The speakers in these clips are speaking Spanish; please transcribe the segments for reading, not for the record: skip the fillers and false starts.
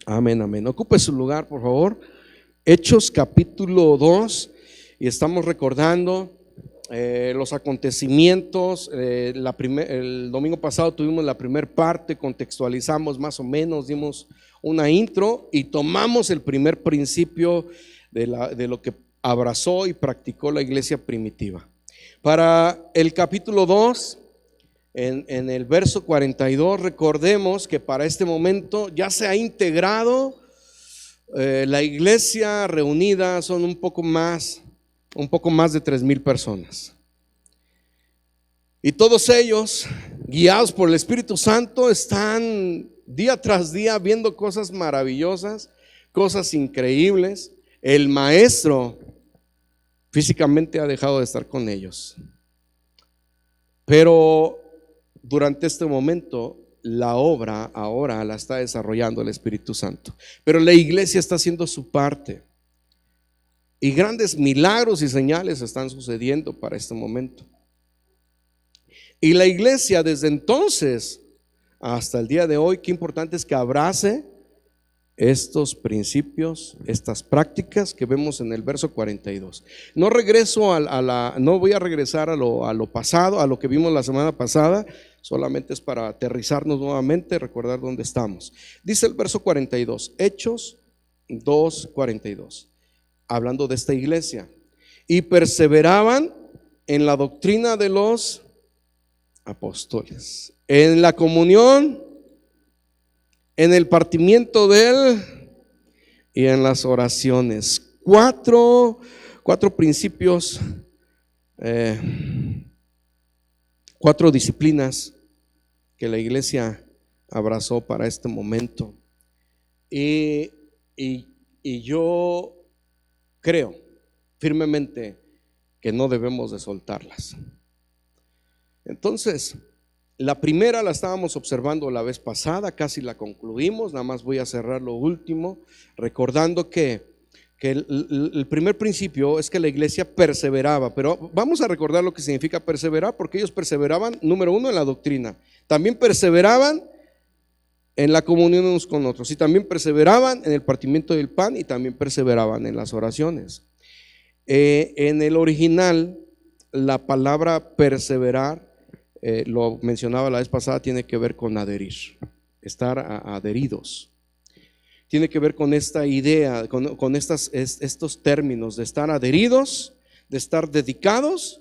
Amén, amén. Ocupe su lugar, por favor. Hechos capítulo 2, y estamos recordando los acontecimientos. El domingo pasado tuvimos la primera parte, contextualizamos más o menos, dimos una intro y tomamos el primer principio de lo que abrazó y practicó la iglesia primitiva. Para el capítulo 2, en el verso 42, recordemos que para este momento ya se ha integrado la iglesia reunida, son un poco más de 3,000 personas. Y todos ellos, guiados por el Espíritu Santo, están día tras día viendo cosas maravillosas, cosas increíbles. El maestro físicamente ha dejado de estar con ellos, pero durante este momento la obra ahora la está desarrollando el Espíritu Santo, pero la iglesia está haciendo su parte y grandes milagros y señales están sucediendo para este momento. Y la iglesia desde entonces hasta el día de hoy, qué importante es que abrace estos principios, estas prácticas que vemos en el verso 42. No voy a regresar a lo pasado, a lo que vimos la semana pasada, solamente es para aterrizarnos nuevamente, recordar dónde estamos. Dice el verso 42, Hechos 2:42, hablando de esta iglesia: y perseveraban en la doctrina de los apóstoles, en la comunión, en el partimiento de él y en las oraciones. Cuatro principios, cuatro disciplinas que la iglesia abrazó para este momento. Y yo creo firmemente que no debemos de soltarlas. Entonces, la primera la estábamos observando la vez pasada, casi la concluimos, nada más voy a cerrar lo último, recordando que el primer principio es que la iglesia perseveraba, pero vamos a recordar lo que significa perseverar, porque ellos perseveraban, número uno, en la doctrina, también perseveraban en la comunión unos con otros, y también perseveraban en el partimiento del pan, y también perseveraban en las oraciones. En el original, la palabra perseverar, lo mencionaba la vez pasada, tiene que ver con adherir, estar adheridos. Tiene que ver con esta idea, con estos términos de estar adheridos, de estar dedicados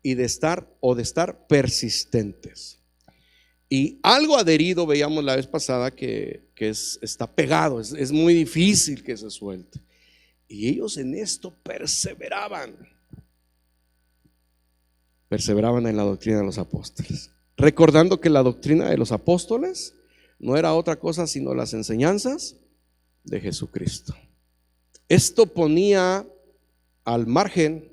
y de estar persistentes. Y algo adherido veíamos la vez pasada que está pegado, es muy difícil que se suelte. Y ellos en esto perseveraban en la doctrina de los apóstoles, recordando que la doctrina de los apóstoles no era otra cosa sino las enseñanzas de Jesucristo. Esto ponía al margen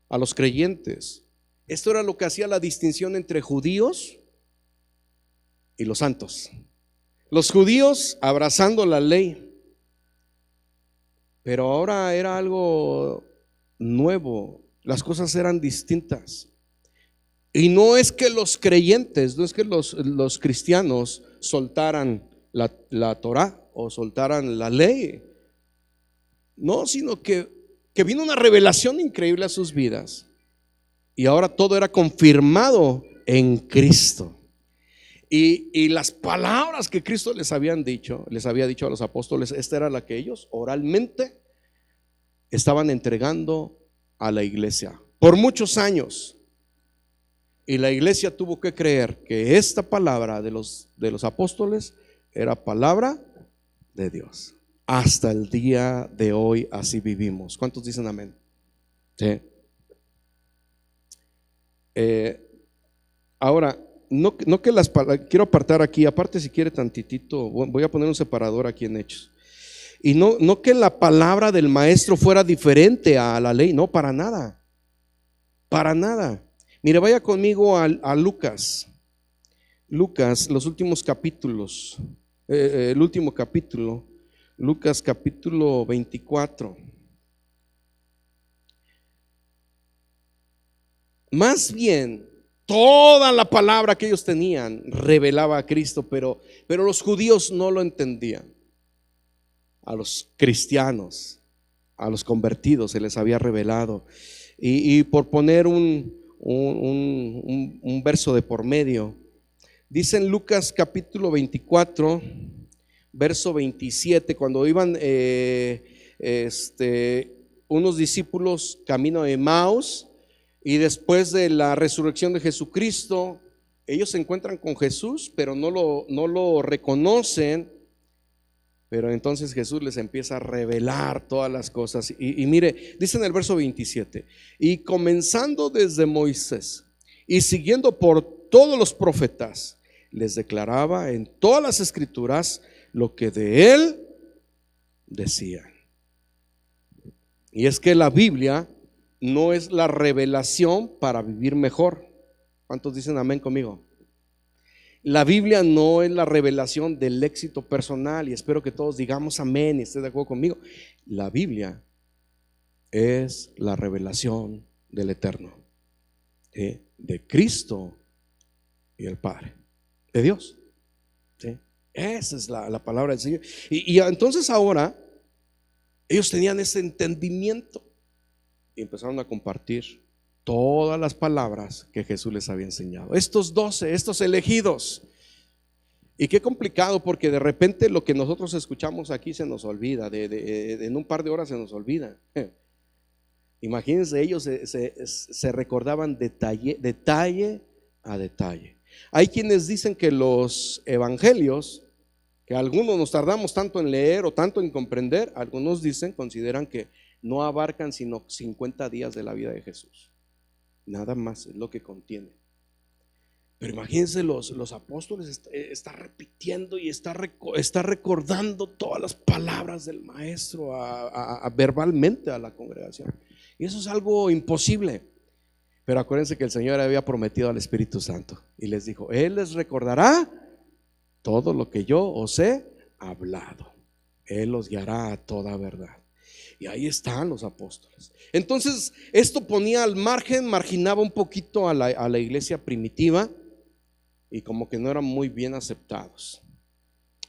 a los creyentes. Esto era lo que hacía la distinción entre judíos y los santos. Los judíos abrazando la ley, pero ahora era algo nuevo, las cosas eran distintas. Y no es que los creyentes, no es que los cristianos soltaran la Torá o soltaran la ley, no, sino que vino una revelación increíble a sus vidas y ahora todo era confirmado en Cristo. Y las palabras que Cristo les había dicho a los apóstoles, esta era la que ellos oralmente estaban entregando a la iglesia por muchos años. Y la iglesia tuvo que creer que esta palabra de los apóstoles era palabra de Dios. Hasta el día de hoy así vivimos. ¿Cuántos dicen amén? Sí. Ahora, no que las palabras, quiero apartar aquí, aparte si quiere tantitito, voy a poner un separador aquí en Hechos. Y no que la palabra del maestro fuera diferente a la ley, no, para nada. Para nada. Mire, vaya conmigo a Lucas, los últimos capítulos, el último capítulo, Lucas capítulo 24. Más bien, toda la palabra que ellos tenían revelaba a Cristo, pero los judíos no lo entendían. a los cristianos, a los convertidos se les había revelado. Y por poner un verso de por medio, dice en Lucas capítulo 24, verso 27, cuando iban unos discípulos camino de Emaús, y después de la resurrección de Jesucristo, ellos se encuentran con Jesús, pero no lo reconocen. Pero entonces Jesús les empieza a revelar todas las cosas. Y mire, dice en el verso 27, y comenzando desde Moisés y siguiendo por todos los profetas, les declaraba en todas las escrituras lo que de él decían. Y es que la Biblia no es la revelación para vivir mejor. ¿Cuántos dicen amén conmigo? La Biblia no es la revelación del éxito personal, y espero que todos digamos amén y estén de acuerdo conmigo. La Biblia es la revelación del Eterno, de Cristo y el Padre, de Dios. ¿Sí? Esa es la palabra del Señor. Y entonces ahora ellos tenían ese entendimiento y empezaron a compartir todas las palabras que Jesús les había enseñado. Estos 12, estos elegidos. Y qué complicado, porque de repente lo que nosotros escuchamos aquí se nos olvida, en un par de horas se nos olvida. Imagínense, ellos se recordaban detalle a detalle. Hay quienes dicen que los evangelios, que algunos nos tardamos tanto en leer o tanto en comprender, algunos consideran que no abarcan sino 50 días de la vida de Jesús. Nada más es lo que contiene. Pero imagínense, los apóstoles está repitiendo y está recordando todas las palabras del maestro verbalmente a la congregación. Y eso es algo imposible. Pero acuérdense que el Señor había prometido al Espíritu Santo y les dijo: Él les recordará todo lo que yo os he hablado. Él los guiará a toda verdad. Y ahí están los apóstoles. Entonces esto ponía al marginaba un poquito a la iglesia primitiva, y como que no eran muy bien aceptados.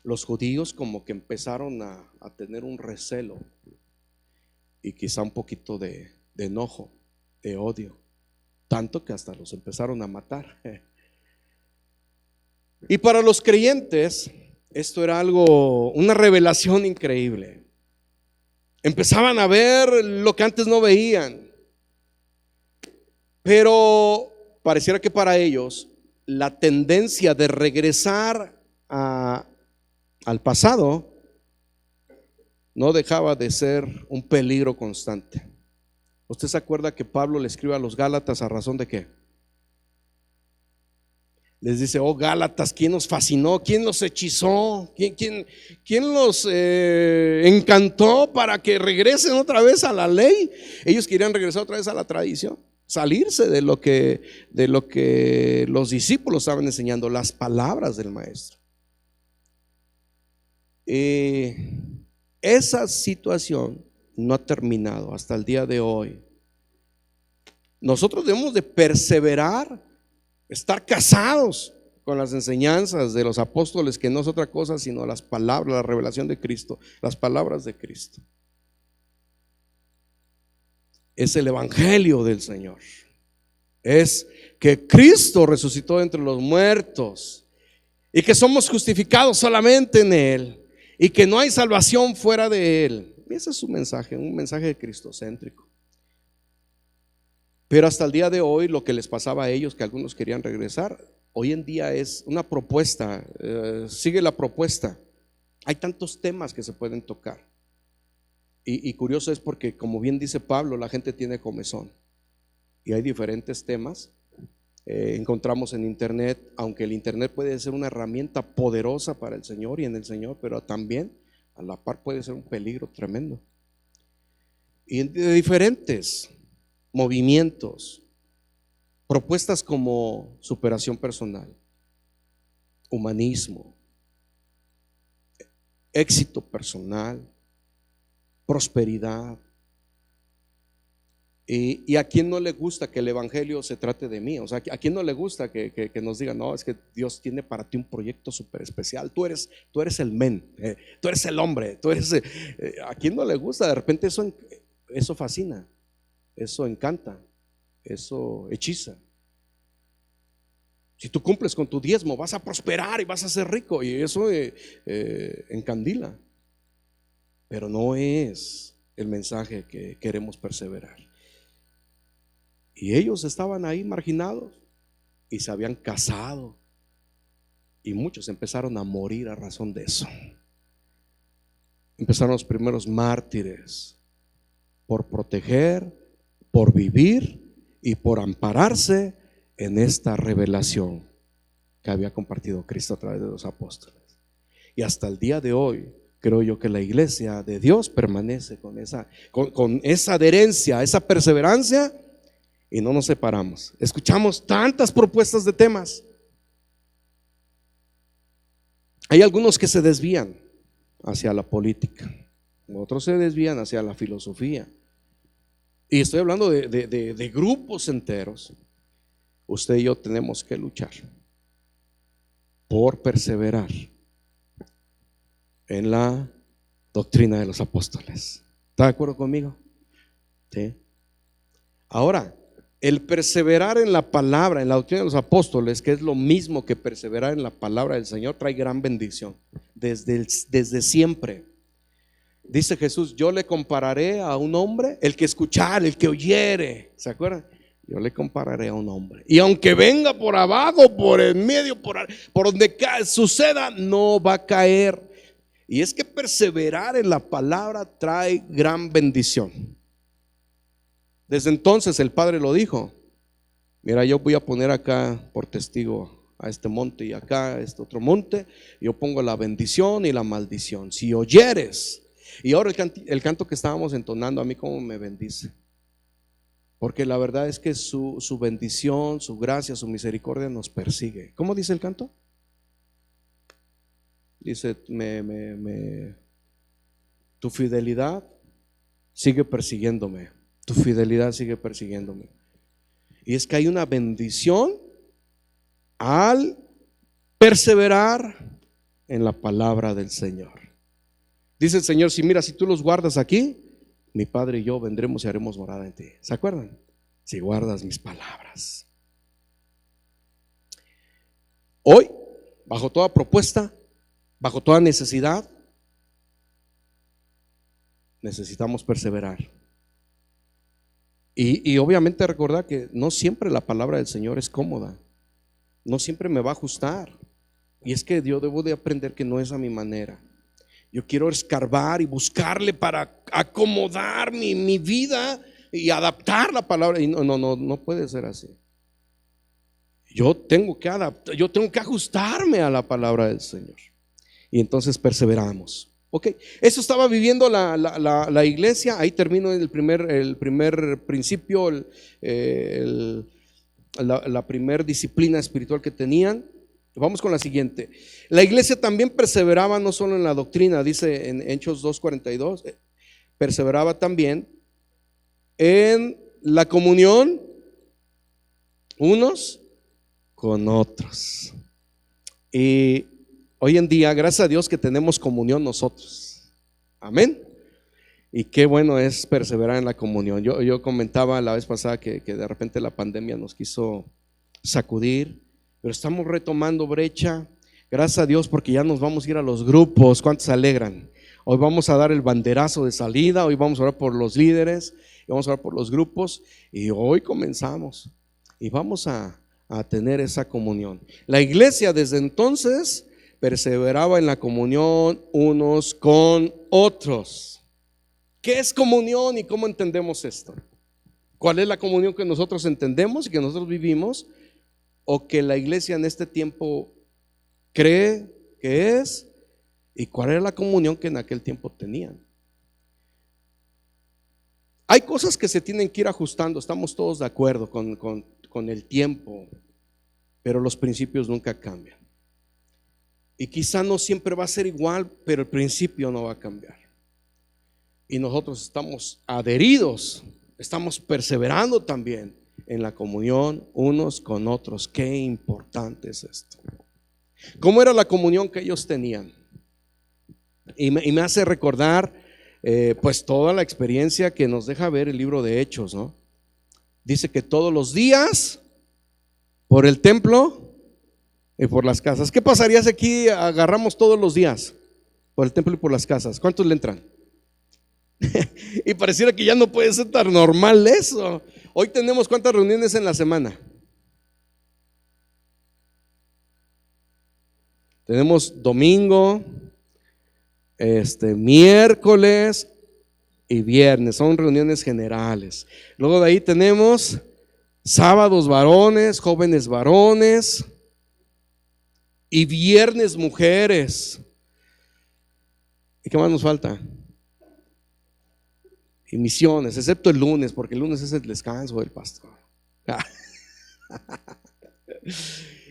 Los judíos como que empezaron a tener un recelo y quizá un poquito de enojo, de odio, tanto que hasta los empezaron a matar. Y para los creyentes esto era una revelación increíble. Empezaban a ver lo que antes no veían. Pero pareciera que para ellos la tendencia de regresar al pasado no dejaba de ser un peligro constante. ¿Usted se acuerda que Pablo le escribe a los Gálatas a razón de qué? Les dice: oh Gálatas, ¿quién nos fascinó? ¿Quién los hechizó? ¿Quién los encantó para que regresen otra vez a la ley? Ellos querían regresar otra vez a la tradición, salirse de lo que los discípulos estaban enseñando, las palabras del maestro. Esa situación no ha terminado hasta el día de hoy. Nosotros debemos de perseverar, estar casados con las enseñanzas de los apóstoles, que no es otra cosa sino las palabras, la revelación de Cristo, las palabras de Cristo. Es el evangelio del Señor. Es que Cristo resucitó de entre los muertos y que somos justificados solamente en Él y que no hay salvación fuera de Él. Ese es su mensaje, un mensaje cristocéntrico. Pero hasta el día de hoy, lo que les pasaba a ellos, que algunos querían regresar, hoy en día es una propuesta, sigue la propuesta. Hay tantos temas que se pueden tocar. Y curioso es porque, como bien dice Pablo, la gente tiene comezón. Y hay diferentes temas. Encontramos en internet, aunque el internet puede ser una herramienta poderosa para el Señor y en el Señor, pero también a la par puede ser un peligro tremendo. Y de diferentes movimientos, propuestas como superación personal, humanismo, éxito personal, prosperidad, Y a quién no le gusta que el evangelio se trate de mí. O sea, a quién no le gusta que nos digan, no, es que Dios tiene para ti un proyecto súper especial. Tú eres el men, tú eres el hombre, tú eres. ¿A quién no le gusta? De repente eso fascina, eso encanta, eso hechiza. Si tú cumples con tu diezmo, vas a prosperar y vas a ser rico, y eso encandila. Pero no es el mensaje que queremos perseverar. Y ellos estaban ahí marginados y se habían casado, y muchos empezaron a morir a razón de eso. Empezaron los primeros mártires por proteger, por vivir y por ampararse en esta revelación que había compartido Cristo a través de los apóstoles. Y hasta el día de hoy creo yo que la iglesia de Dios permanece con esa adherencia, esa perseverancia, y no nos separamos. Escuchamos tantas propuestas de temas. Hay algunos que se desvían hacia la política, otros se desvían hacia la filosofía, y estoy hablando de grupos enteros. Usted y yo tenemos que luchar por perseverar en la doctrina de los apóstoles. ¿Está de acuerdo conmigo? Sí. Ahora, el perseverar en la palabra, en la doctrina de los apóstoles, que es lo mismo que perseverar en la palabra del Señor, trae gran bendición desde siempre. Dice Jesús: yo le compararé a un hombre, el que escuchare, el que oyere. ¿Se acuerdan? Yo le compararé a un hombre, y aunque venga por abajo, por el medio, por donde suceda, no va a caer. Y es que perseverar en la palabra trae gran bendición. Desde entonces el Padre lo dijo: mira, yo voy a poner acá por testigo a este monte, y acá a este otro monte, yo pongo la bendición y la maldición. Si oyeres. Y ahora el canto que estábamos entonando, a mí como me bendice, porque la verdad es que su bendición, su gracia, su misericordia nos persigue. ¿Cómo dice el canto? Dice: tu fidelidad sigue persiguiéndome, tu fidelidad sigue persiguiéndome. Y es que hay una bendición al perseverar en la palabra del Señor. Dice el Señor: si tú los guardas aquí, mi Padre y yo vendremos y haremos morada en ti. ¿Se acuerdan? Si guardas mis palabras. Hoy, bajo toda propuesta, bajo toda necesidad, necesitamos perseverar. Y obviamente recordar que no siempre la palabra del Señor es cómoda, no siempre me va a ajustar. Y es que yo debo de aprender que no es a mi manera. Yo quiero escarbar y buscarle para acomodar mi vida y adaptar la palabra. Y no puede ser así. Yo tengo que adaptar, yo tengo que ajustarme a la palabra del Señor. Y entonces perseveramos. Ok, eso estaba viviendo la iglesia. Ahí termino el primer principio, la primer disciplina espiritual que tenían. Vamos con la siguiente. La iglesia también perseveraba no solo en la doctrina, dice en Hechos 2:42, perseveraba también en la comunión unos con otros. Y hoy en día, gracias a Dios que tenemos comunión nosotros. Amén. Y qué bueno es perseverar en la comunión. Yo comentaba la vez pasada que de repente la pandemia nos quiso sacudir, pero estamos retomando brecha. Gracias a Dios, porque ya nos vamos a ir a los grupos. ¿Cuántos se alegran? Hoy vamos a dar el banderazo de salida. Hoy vamos a orar por los líderes y vamos a orar por los grupos. Y hoy comenzamos y vamos a tener esa comunión. La iglesia desde entonces perseveraba en la comunión unos con otros. ¿Qué es comunión y cómo entendemos esto? ¿Cuál es la comunión que nosotros entendemos y que nosotros vivimos, o que la iglesia en este tiempo cree que es, y cuál era la comunión que en aquel tiempo tenían? Hay cosas que se tienen que ir ajustando, estamos todos de acuerdo con el tiempo, pero los principios nunca cambian. Y quizá no siempre va a ser igual, pero el principio no va a cambiar. Y nosotros estamos adheridos estamos perseverando también en la comunión unos con otros. Qué importante es esto. ¿Cómo era la comunión que ellos tenían? Y me hace recordar pues toda la experiencia que nos deja ver el libro de Hechos, ¿no? Dice que todos los días por el templo y por las casas. ¿Qué pasaría si aquí agarramos todos los días por el templo y por las casas? ¿Cuántos le entran? Y pareciera que ya no puede ser tan normal eso. Hoy tenemos ¿cuántas reuniones en la semana? Tenemos domingo, miércoles y viernes, son reuniones generales. Luego de ahí tenemos sábados varones, jóvenes varones, y viernes mujeres. ¿Y qué más nos falta? Y misiones, excepto el lunes, porque el lunes es el descanso del pastor.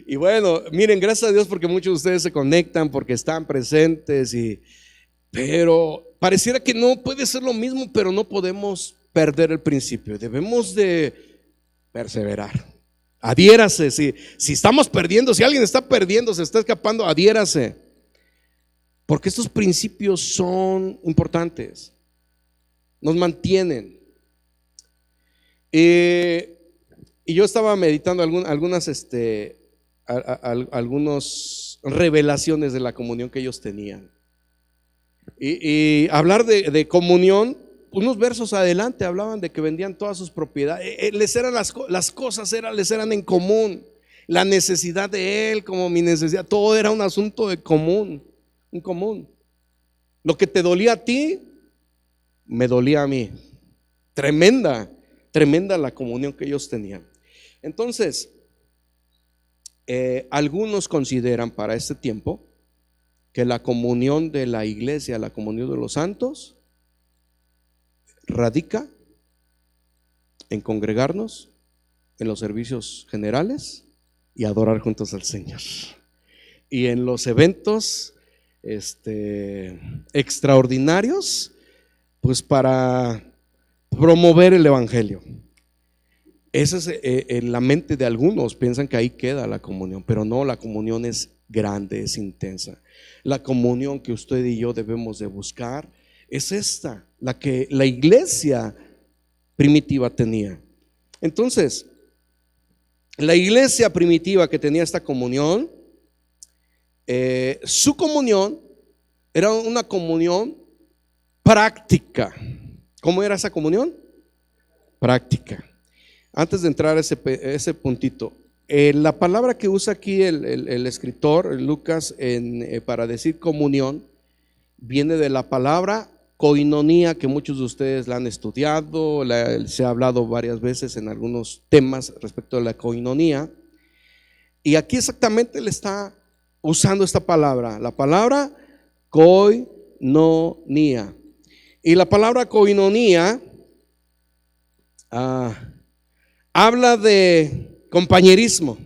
Y bueno, miren, gracias a Dios porque muchos de ustedes se conectan, porque están presentes, pero pareciera que no puede ser lo mismo, pero no podemos perder el principio. Debemos de perseverar. Adhiérase. Si estamos perdiendo, si alguien está perdiendo, se está escapando, adhiérase, porque estos principios son importantes, nos mantienen. Y yo estaba meditando algunas revelaciones de la comunión que ellos tenían. Y hablar de comunión, unos versos adelante hablaban de que vendían todas sus propiedades. Les eran las cosas les eran en común. La necesidad de él como mi necesidad, todo era un asunto de común, en común. Lo que te dolía a ti, me dolía a mí. Tremenda la comunión que ellos tenían. Entonces, algunos consideran para este tiempo que la comunión de la iglesia, la comunión de los santos, radica en congregarnos en los servicios generales y adorar juntos al Señor, y en los eventos extraordinarios, pues para promover el evangelio. Esa es en la mente de algunos, piensan que ahí queda la comunión, pero no, la comunión es grande, es intensa. La comunión que usted y yo debemos de buscar es esta, la que la iglesia primitiva tenía. Entonces, la iglesia primitiva que tenía esta comunión, su comunión era una comunión práctica. ¿Cómo era esa comunión? Práctica. Antes de entrar a ese puntito, la palabra que usa aquí el escritor Lucas para decir comunión viene de la palabra koinonía, que muchos de ustedes la han estudiado, se ha hablado varias veces en algunos temas respecto a la koinonía. Y aquí exactamente le está usando esta palabra, la palabra koinonía. Y la palabra koinonía habla de compañerismo,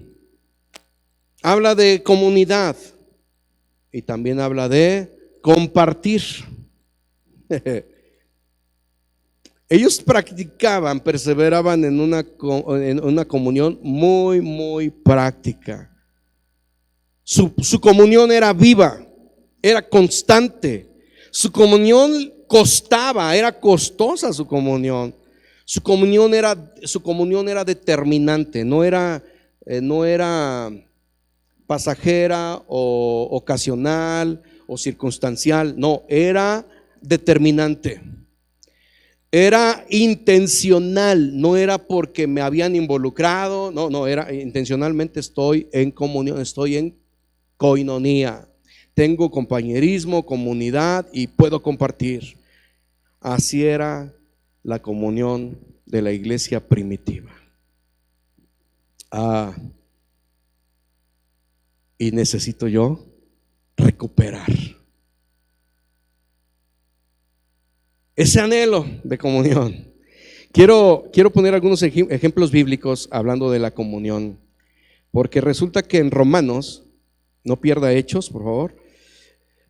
habla de comunidad y también habla de compartir. Ellos practicaban, perseveraban en una comunión muy, muy práctica. Su comunión era viva, era constante. Su comunión costaba, era costosa su comunión. Su comunión era determinante, no era pasajera o ocasional o circunstancial, no, era determinante. Era intencional, no era porque me habían involucrado, no, era intencionalmente estoy en comunión, estoy en koinonía. Tengo compañerismo, comunidad y puedo compartir. Así era la comunión de la iglesia primitiva. Y necesito yo recuperar ese anhelo de comunión. Quiero poner algunos ejemplos bíblicos hablando de la comunión, porque resulta que en Romanos, no pierda Hechos, por favor,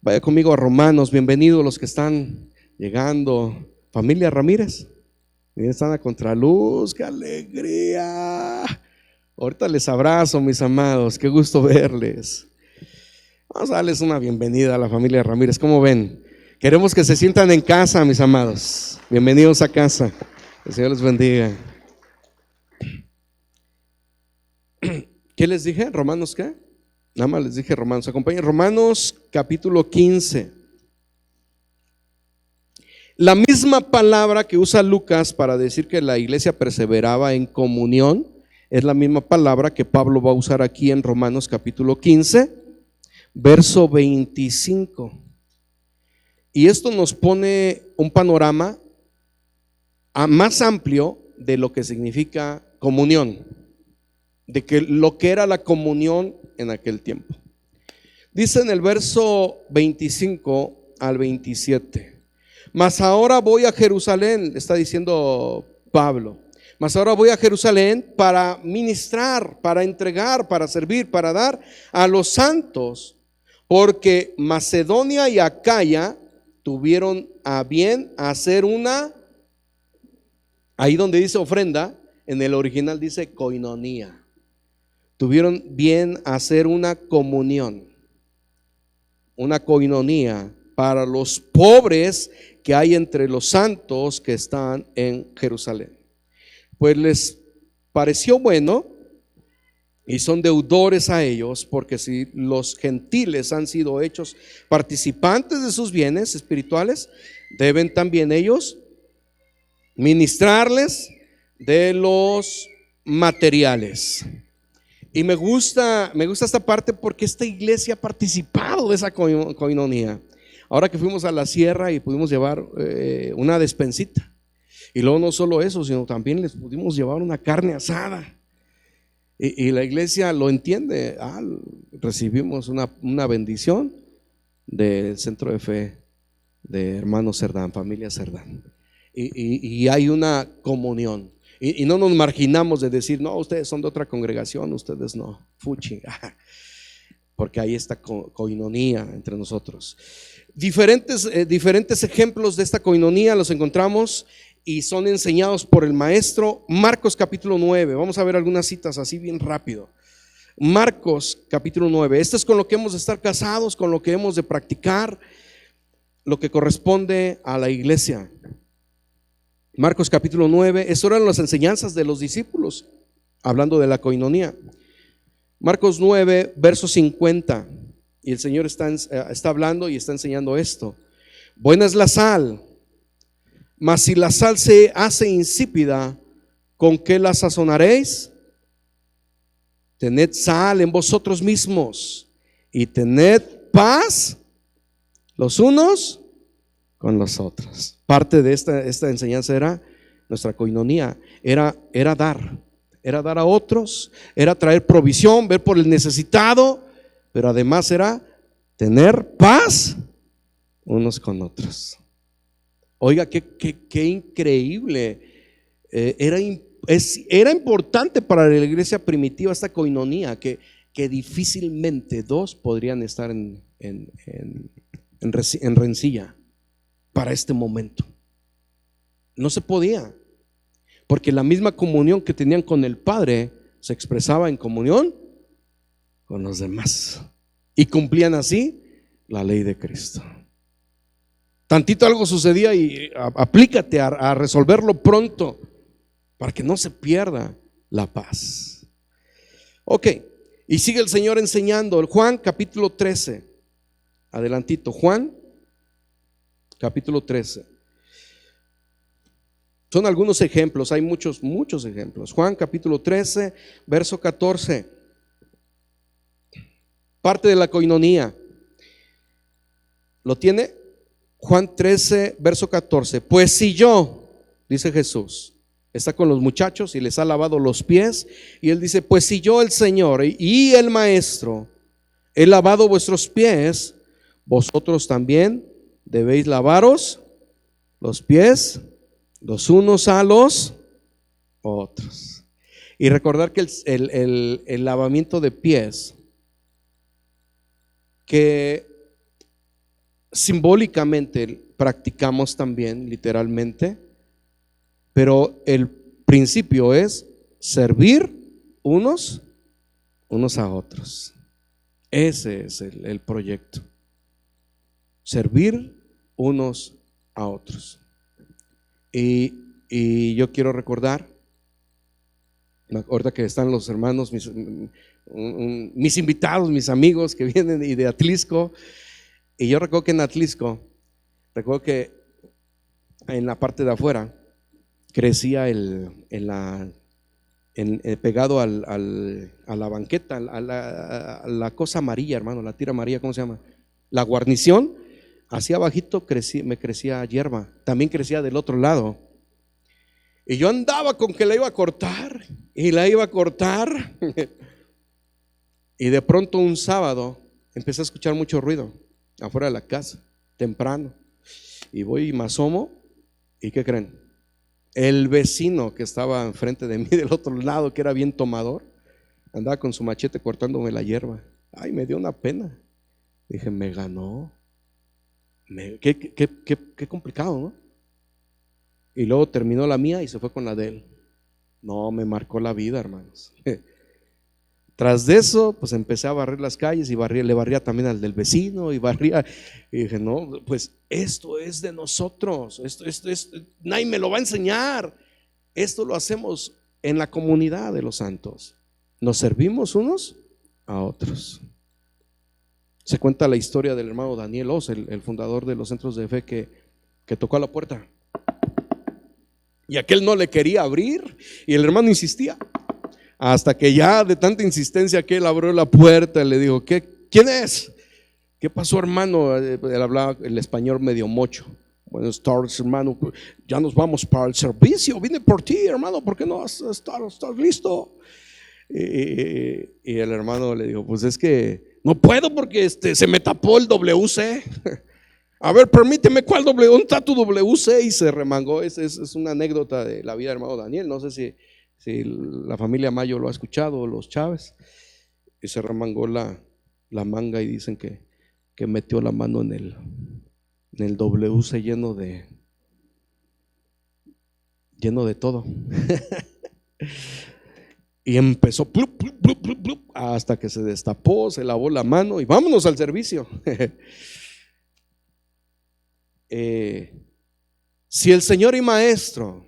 vaya conmigo a Romanos. Bienvenidos los que están llegando. Familia Ramírez, Están a contraluz, qué alegría. Ahorita les abrazo, mis amados, qué gusto verles. Vamos a darles una bienvenida a la familia Ramírez. ¿Cómo ven? Queremos que se sientan en casa, mis amados. Bienvenidos a casa. Que el Señor les bendiga. ¿Qué les dije? ¿Romanos qué? Nada más les dije Romanos. Acompañen. Romanos capítulo 15. La misma palabra que usa Lucas para decir que la iglesia perseveraba en comunión es la misma palabra que Pablo va a usar aquí en Romanos capítulo 15, verso 25. Y esto nos pone un panorama más amplio de lo que significa comunión, de que lo que era la comunión en aquel tiempo. Dice en el verso 25 al 27: mas ahora voy a Jerusalén, está diciendo Pablo, mas ahora voy a Jerusalén para ministrar, para entregar, para servir, para dar a los santos, porque Macedonia y Acaya tuvieron a bien hacer una, ahí donde dice ofrenda, en el original dice koinonía, tuvieron bien hacer una comunión, una koinonía para los pobres que hay entre los santos que están en Jerusalén. Pues les pareció bueno y son deudores a ellos, porque si los gentiles han sido hechos participantes de sus bienes espirituales, deben también ellos ministrarles de los materiales. Y me gusta esta parte porque esta iglesia ha participado de esa koinonía. Ahora que fuimos a la sierra y pudimos llevar una despensita, y luego no solo eso, sino también les pudimos llevar una carne asada, y la iglesia lo entiende. Recibimos una bendición del Centro de Fe de hermanos Cerdán, familia Cerdán, y hay una comunión, y no nos marginamos de decir, no, ustedes son de otra congregación, ustedes no, fuchi, porque hay esta koinonía entre nosotros. Diferentes ejemplos de esta koinonía los encontramos y son enseñados por el maestro. Marcos capítulo 9, vamos a ver algunas citas así bien rápido. Marcos capítulo 9, esto es con lo que hemos de estar casados, con lo que hemos de practicar, lo que corresponde a la iglesia. Marcos capítulo 9, estas eran las enseñanzas de los discípulos, hablando de la koinonía. Marcos 9, verso 50. Y el Señor está hablando y está enseñando esto: buena es la sal, mas si la sal se hace insípida, ¿con qué la sazonaréis? Tened sal en vosotros mismos y tened paz los unos con los otros. Parte de esta enseñanza era nuestra koinonía, era dar a otros, era traer provisión, ver por el necesitado, pero además era tener paz unos con otros. Oiga, qué increíble. Era importante para la iglesia primitiva esta koinonía, que difícilmente dos podrían estar en rencilla para este momento. No se podía, porque la misma comunión que tenían con el Padre se expresaba en comunión con los demás, y cumplían así la ley de Cristo. Tantito algo sucedía y aplícate a resolverlo pronto para que no se pierda la paz. Ok, y sigue el Señor enseñando. Juan capítulo 13, adelantito, Juan capítulo 13. Son algunos ejemplos, hay muchos ejemplos. Juan capítulo 13, verso 14. Parte de la koinonía. ¿Lo tiene? Juan 13, verso 14. Pues si yo, dice Jesús, está con los muchachos y les ha lavado los pies, y él dice, pues si yo, el Señor y el Maestro, he lavado vuestros pies, vosotros también debéis lavaros los pies los unos a los otros. Y recordar que el lavamiento de pies, que simbólicamente practicamos también literalmente, Pero el principio es servir unos a otros. Ese es el proyecto. Servir unos a otros. Y yo quiero recordar, ahorita que están los hermanos, mis invitados, mis amigos que vienen y de Atlisco, y yo recuerdo que en Atlisco, recuerdo que en la parte de afuera crecía pegado a la banqueta, a la cosa amarilla, hermano, la tira amarilla, ¿cómo se llama? La guarnición, hacia abajito me crecía hierba, también crecía del otro lado. Y yo andaba con que la iba a cortar y la iba a cortar. Y de pronto un sábado empecé a escuchar mucho ruido afuera de la casa, temprano. Y voy y me asomo, ¿y qué creen? El vecino que estaba enfrente de mí del otro lado, que era bien tomador, andaba con su machete cortándome la hierba. Ay, me dio una pena. Dije, me ganó. Qué complicado, ¿no? Y luego terminó la mía y se fue con la de él. No, me marcó la vida, hermanos. Tras de eso, pues empecé a barrer las calles y le barría también al del vecino y barría. Y dije, no, pues esto es de nosotros. Esto, nadie me lo va a enseñar. Esto lo hacemos en la comunidad de los santos. Nos servimos unos a otros. Se cuenta la historia del hermano Daniel Oz, el fundador de los centros de fe, que tocó a la puerta. Y aquel no le quería abrir y el hermano insistía. Hasta que ya de tanta insistencia que él abrió la puerta, le dijo, ¿quién es? ¿Qué pasó, hermano? Él hablaba el español medio mocho. Buenas tardes, hermano, ya nos vamos para el servicio. Vine por ti, hermano, ¿por qué no estás listo? Y el hermano le dijo, pues es que no puedo porque se me tapó el WC. A ver, permíteme, ¿cuál ¿dónde está tu WC? Y se remangó. Es una anécdota de la vida del hermano Daniel. No sé si la familia Mayo lo ha escuchado, los Chávez. Y se remangó la manga y dicen que metió la mano en el WC lleno de todo. Y empezó plup, plup, plup, plup, plup, hasta que se destapó, se lavó la mano y vámonos al servicio. Si el Señor y Maestro,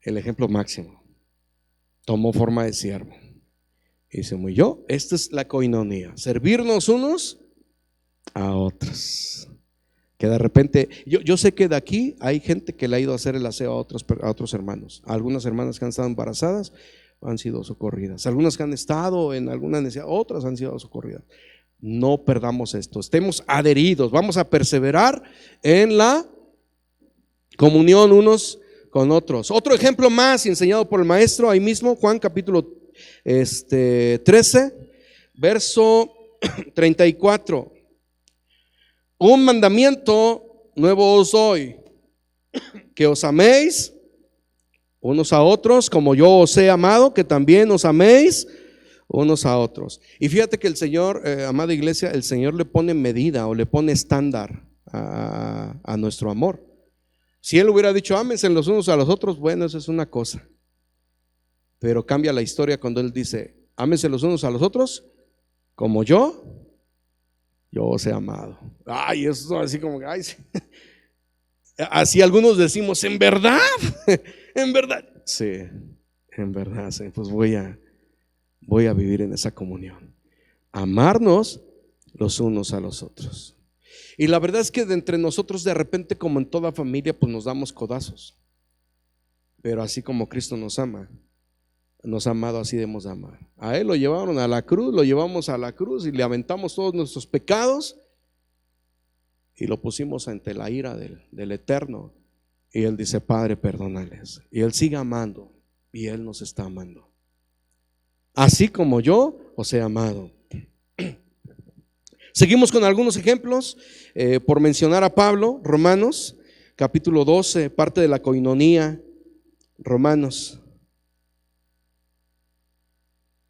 el ejemplo máximo, tomó forma de siervo y se murió, esta es la coinonía, servirnos unos a otros. Que de repente, yo sé que de aquí hay gente que le ha ido a hacer el aseo a otros hermanos. Algunas hermanas que han estado embarazadas han sido socorridas, algunas que han estado en alguna necesidad, otras han sido socorridas. No perdamos esto, estemos adheridos, vamos a perseverar en la comunión unos con otros. Otro ejemplo más enseñado por el maestro, ahí mismo, Juan capítulo 13, verso 34. Un mandamiento nuevo os doy, que os améis unos a otros como yo os he amado, que también os améis unos a otros. Y fíjate que el Señor, amada iglesia, el Señor le pone medida o le pone estándar a nuestro amor. Si Él hubiera dicho ámense los unos a los otros, bueno, eso es una cosa. Pero cambia la historia cuando Él dice ámense los unos a los otros como yo os he amado. Ay, eso así como ay, sí. Así algunos decimos, ¿en verdad? ¿En verdad? Sí, en verdad, sí. Pues voy a vivir en esa comunión, amarnos los unos a los otros. Y la verdad es que de entre nosotros de repente, como en toda familia, pues nos damos codazos. Pero así como Cristo nos ama, nos ha amado, así debemos de amar. A Él lo llevaron a la cruz, lo llevamos a la cruz y le aventamos todos nuestros pecados y lo pusimos ante la ira del Eterno. Y Él dice, Padre, perdónales. Y Él sigue amando y Él nos está amando. Así como yo os he amado. Seguimos con algunos ejemplos, por mencionar a Pablo, Romanos, capítulo 12, parte de la coinonía, Romanos,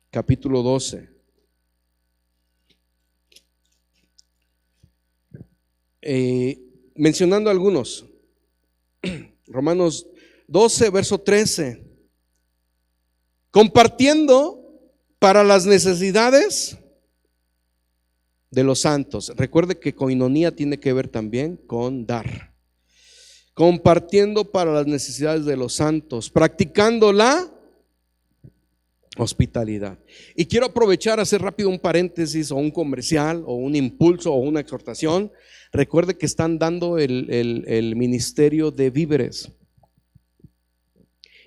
capítulo 12. Mencionando algunos. Romanos 12, verso 13. Compartiendo para las necesidades de los santos. Recuerde que coinonía tiene que ver también con dar. Compartiendo para las necesidades de los santos, practicando la hospitalidad. Y quiero aprovechar, hacer rápido un paréntesis o un comercial o un impulso o una exhortación. Recuerde que están dando el ministerio de víveres.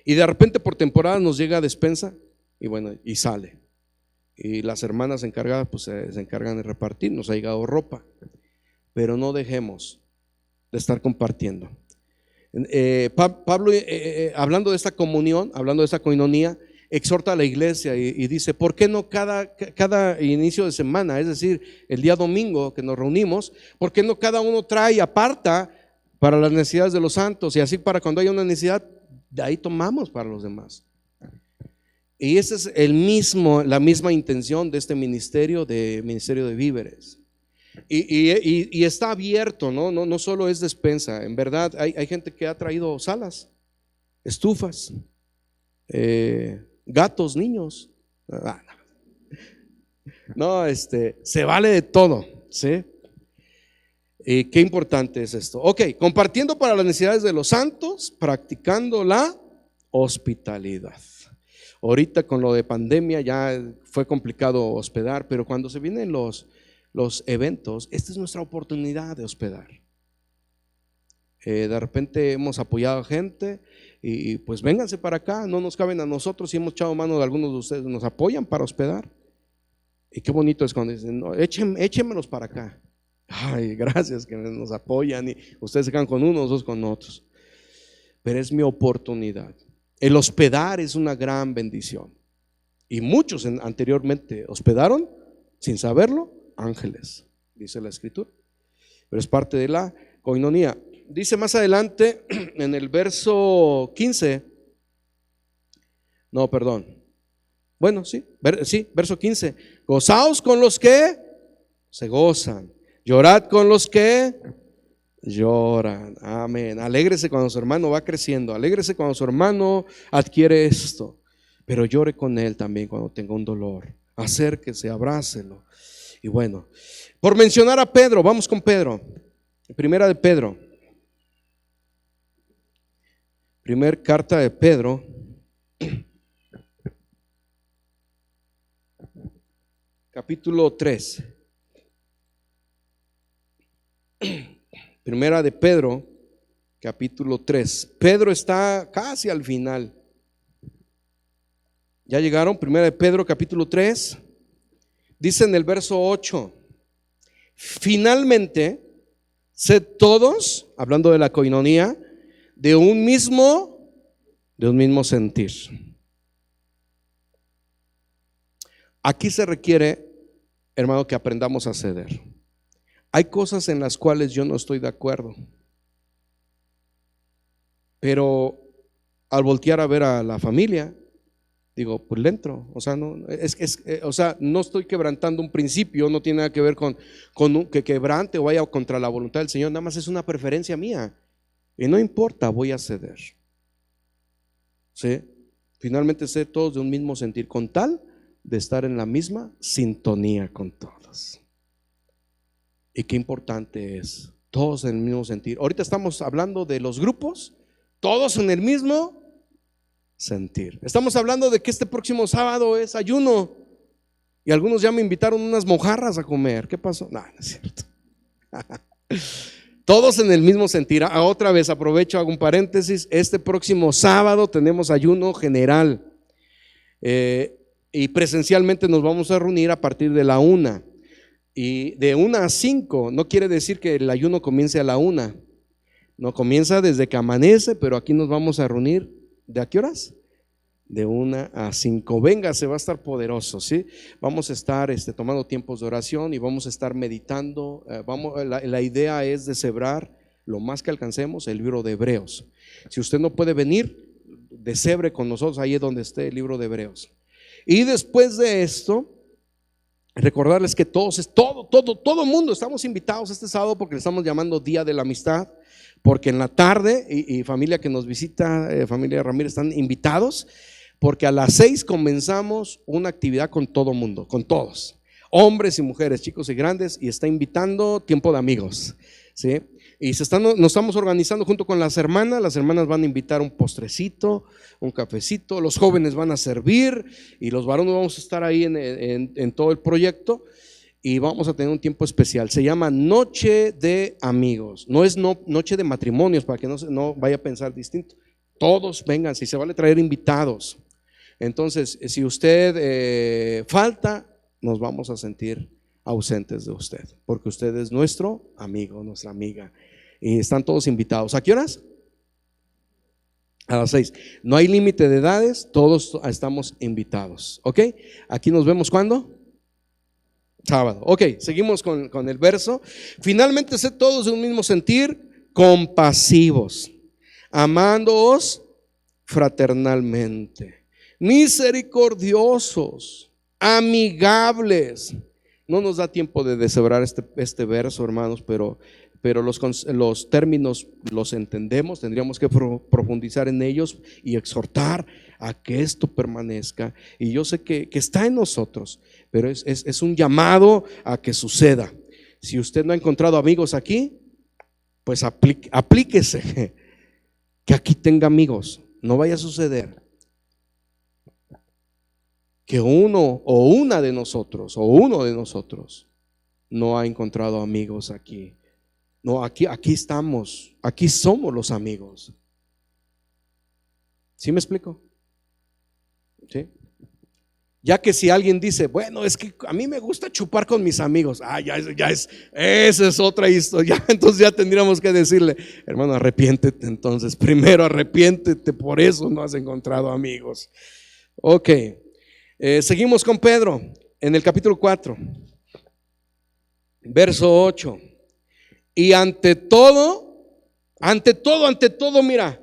Y de repente por temporada nos llega despensa y bueno, y sale. Y las hermanas encargadas pues se encargan de repartir. Nos ha llegado ropa, pero no dejemos de estar compartiendo. Pablo, hablando de esta comunión, hablando de esta coinonía, exhorta a la iglesia y dice: ¿por qué no cada inicio de semana, es decir, el día domingo que nos reunimos, por qué no cada uno trae y aparta para las necesidades de los santos? Y así, para cuando haya una necesidad, de ahí tomamos para los demás. Y esa es la misma intención de este ministerio de víveres. Y está abierto, no solo es despensa. En verdad hay gente que ha traído salas, estufas, gatos, niños. No, se vale de todo, ¿sí? Y qué importante es esto. Ok, compartiendo para las necesidades de los santos, practicando la hospitalidad. Ahorita con lo de pandemia ya fue complicado hospedar, pero cuando se vienen los eventos, esta es nuestra oportunidad de hospedar. De repente hemos apoyado a gente y pues vénganse para acá, no nos caben a nosotros, y hemos echado mano de algunos de ustedes, nos apoyan para hospedar. Y qué bonito es cuando dicen: no, échemelos para acá. Ay, gracias que nos apoyan, y ustedes se quedan con unos, dos con otros. Pero es mi oportunidad. El hospedar es una gran bendición. Y muchos anteriormente hospedaron sin saberlo ángeles, dice la escritura. Pero es parte de la coinonía. Dice más adelante en el verso 15. No, perdón. Bueno, sí, verso 15. Gozaos con los que se gozan, llorad con los que lloran. Amén. Alégrese cuando su hermano va creciendo, alégrese cuando su hermano adquiere esto, pero llore con él también cuando tenga un dolor. Acérquese, abrácelo. Y bueno, por mencionar a Pedro, vamos con Pedro. Primera de Pedro, primer carta de Pedro, capítulo 3. Primera de Pedro, capítulo 3. Pedro está casi al final. ¿Ya llegaron? Primera de Pedro, capítulo 3. Dice en el verso 8: finalmente, sed todos, hablando de la coinonía, de un mismo sentir. Aquí se requiere, hermano, que aprendamos a ceder. Hay cosas en las cuales yo no estoy de acuerdo, pero al voltear a ver a la familia, digo, pues le entro. O sea, no estoy quebrantando un principio, no tiene nada que ver con que quebrante o vaya contra la voluntad del Señor, nada más es una preferencia mía. Y no importa, voy a ceder. ¿Sí? Finalmente, ser todos de un mismo sentir, con tal de estar en la misma sintonía con todos. Y qué importante es, todos en el mismo sentir. Ahorita estamos hablando de los grupos, todos en el mismo sentir. Estamos hablando de que este próximo sábado es ayuno, y algunos ya me invitaron unas mojarras a comer. ¿Qué pasó? No, no es cierto. Todos en el mismo sentir. Otra vez aprovecho, hago un paréntesis. Este próximo sábado tenemos ayuno general, y presencialmente nos vamos a reunir a partir de la 1. Y de 1 a 5, no quiere decir que el ayuno comience a la 1. No, comienza desde que amanece, pero aquí nos vamos a reunir. ¿De a qué horas? De 1 a 5. Venga, se va a estar poderoso, ¿sí? Vamos a estar tomando tiempos de oración y vamos a estar meditando. La idea es deshebrar lo más que alcancemos el libro de Hebreos. Si usted no puede venir, deshebre con nosotros ahí es donde esté el libro de Hebreos. Y después de esto, recordarles que todo mundo estamos invitados este sábado, porque le estamos llamando Día de la Amistad. porque en la tarde, y familia que nos visita, familia Ramírez, están invitados, porque a las 6 comenzamos una actividad con todo mundo, con todos, hombres y mujeres, chicos y grandes, y está invitando tiempo de amigos, ¿sí? Y nos estamos organizando junto con las hermanas van a invitar un postrecito, un cafecito, los jóvenes van a servir y los varones vamos a estar ahí en todo el proyecto y vamos a tener un tiempo especial. Se llama Noche de Amigos, no es noche de matrimonios, para que no vaya a pensar distinto. Todos vengan, si se vale traer invitados. Entonces, si usted falta, nos vamos a sentir ausentes de usted, porque usted es nuestro amigo, nuestra amiga. Y están todos invitados. ¿A qué horas? A las 6. No hay límite de edades, todos estamos invitados. ¿Ok? Aquí nos vemos ¿cuándo? Sábado. Ok, seguimos con el verso. Finalmente, sed todos de un mismo sentir, compasivos, amándoos fraternalmente, misericordiosos, amigables. No nos da tiempo de deshebrar este verso, hermanos, pero los términos los entendemos, tendríamos que profundizar en ellos y exhortar a que esto permanezca. Y yo sé que está en nosotros, pero es un llamado a que suceda. Si usted no ha encontrado amigos aquí, pues aplíquese, que aquí tenga amigos. No vaya a suceder que uno o una de nosotros o uno de nosotros no ha encontrado amigos aquí. No, aquí estamos, aquí somos los amigos. ¿Sí me explico? ¿Sí? Ya que si alguien dice, bueno, es que a mí me gusta chupar con mis amigos, esa es otra historia. Entonces ya tendríamos que decirle, hermano, arrepiéntete entonces, primero arrepiéntete, por eso no has encontrado amigos. Ok, seguimos con Pedro en el capítulo 4, verso 8. Y ante todo, mira,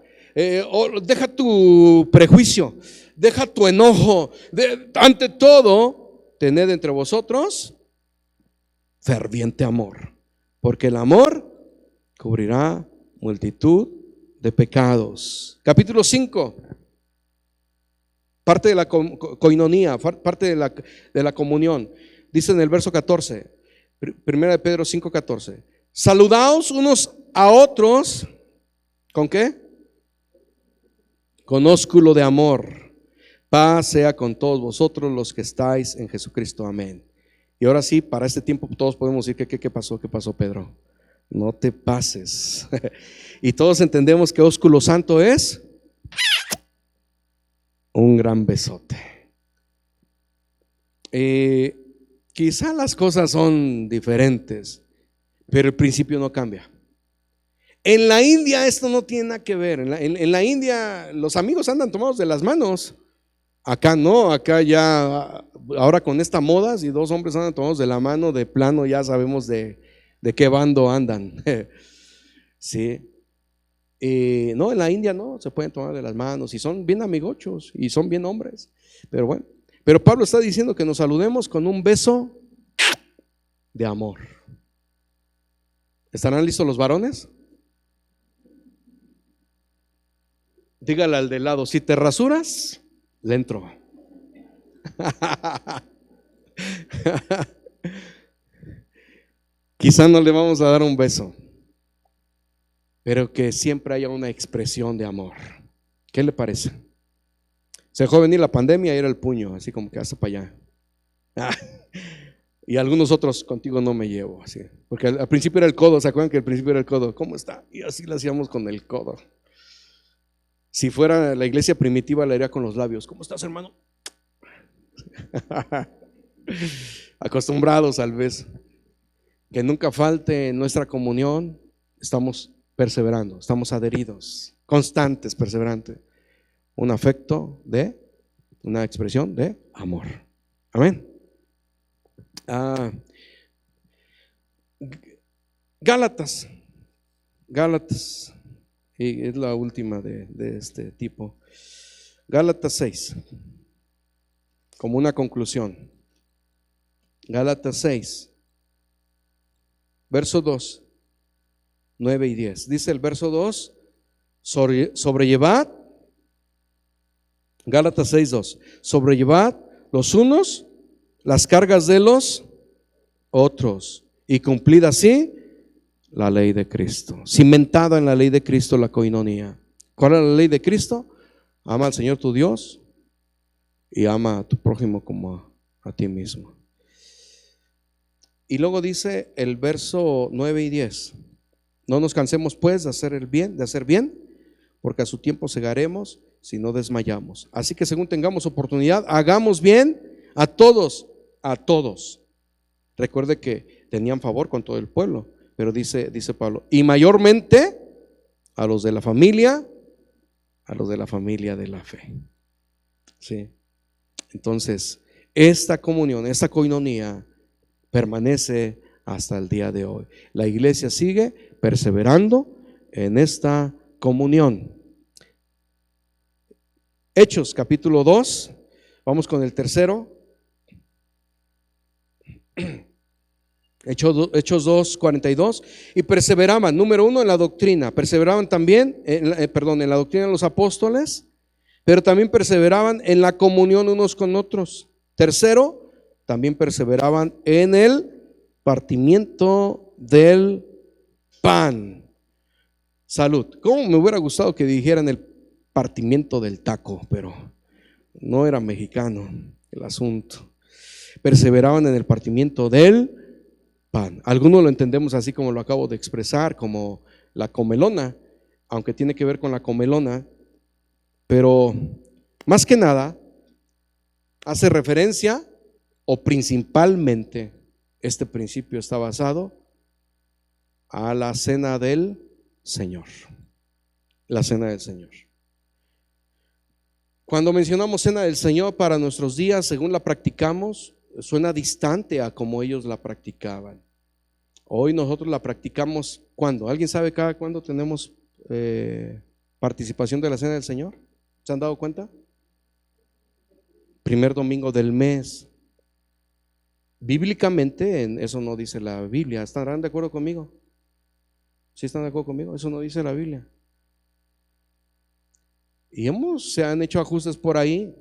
deja tu prejuicio, deja tu enojo, ante todo, tened entre vosotros ferviente amor, porque el amor cubrirá multitud de pecados. Capítulo 5, parte de la coinonía, parte de la comunión. Dice en el verso 14, primera de Pedro 5:14. Saludaos unos a otros, ¿con qué? Con ósculo de amor. Paz sea con todos vosotros los que estáis en Jesucristo, amén. Y ahora sí, para este tiempo todos podemos decir ¿qué pasó, Pedro? No te pases. Y todos entendemos que ósculo santo es un gran besote. Quizá las cosas son diferentes, pero el principio no cambia. En la India esto no tiene nada que ver. En la India los amigos andan tomados de las manos. Acá no, acá ya, ahora con esta moda, si dos hombres andan tomados de la mano, de plano ya sabemos de qué bando andan. Sí. No, en la India no, se pueden tomar de las manos y son bien amigochos y son bien hombres. Pero bueno, pero Pablo está diciendo que nos saludemos con un beso de amor. ¿Estarán listos los varones? Dígale al de lado, si te rasuras, le entro. Quizá no le vamos a dar un beso, pero que siempre haya una expresión de amor. ¿Qué le parece? Se dejó venir la pandemia y era el puño, así como que hasta para allá. Y algunos otros, contigo no me llevo, así. Porque al principio era el codo, ¿se acuerdan que al principio era el codo? ¿Cómo está? Y así lo hacíamos con el codo. Si fuera la iglesia primitiva, la haría con los labios. ¿Cómo estás, hermano? Acostumbrados al beso. Que nunca falte en nuestra comunión. Estamos perseverando, estamos adheridos, constantes, perseverantes. Un afecto una expresión de amor. Amén. Gálatas, y es la última de este tipo. Gálatas 6, como una conclusión. Gálatas 6, verso 2. 9 y 10. Dice el verso 2, sobrellevad, Gálatas 6:2, sobrellevad los unos las cargas de los otros y cumplid así la ley de Cristo. Cimentada en la ley de Cristo la coinonía. ¿Cuál es la ley de Cristo? Ama al Señor tu Dios y ama a tu prójimo como a ti mismo. Y luego dice el verso 9 y 10: no nos cansemos pues de hacer bien, porque a su tiempo segaremos si no desmayamos. Así que según tengamos oportunidad, hagamos bien a todos. Recuerde que tenían favor con todo el pueblo, pero dice Pablo, y mayormente a los de la familia de la fe. ¿Sí? Entonces, esta comunión, esta coinonía permanece hasta el día de hoy. La iglesia sigue perseverando en esta comunión. Hechos capítulo 2, vamos con el tercero. Hechos 2:42. Y perseveraban, número 1, en la doctrina. Perseveraban también en la doctrina de los apóstoles, pero también perseveraban en la comunión unos con otros. Tercero, también perseveraban en el partimiento del pan. Salud. ¿Cómo me hubiera gustado que dijeran el partimiento del taco? Pero no era mexicano el asunto. Perseveraban en el partimiento del pan. Algunos lo entendemos así como lo acabo de expresar, como la comelona, aunque tiene que ver con la comelona, pero más que nada hace referencia, o principalmente este principio está basado a la cena del Señor. La cena del Señor. Cuando mencionamos cena del Señor para nuestros días, según la practicamos, suena distante a como ellos la practicaban. Hoy nosotros la practicamos ¿cuándo? ¿Alguien sabe cada cuándo tenemos participación de la cena del Señor? ¿Se han dado cuenta? Primer domingo del mes. Bíblicamente en eso no dice la Biblia. ¿Estarán de acuerdo conmigo? ¿Sí están de acuerdo conmigo? Eso no dice la Biblia. Y se han hecho ajustes por ahí.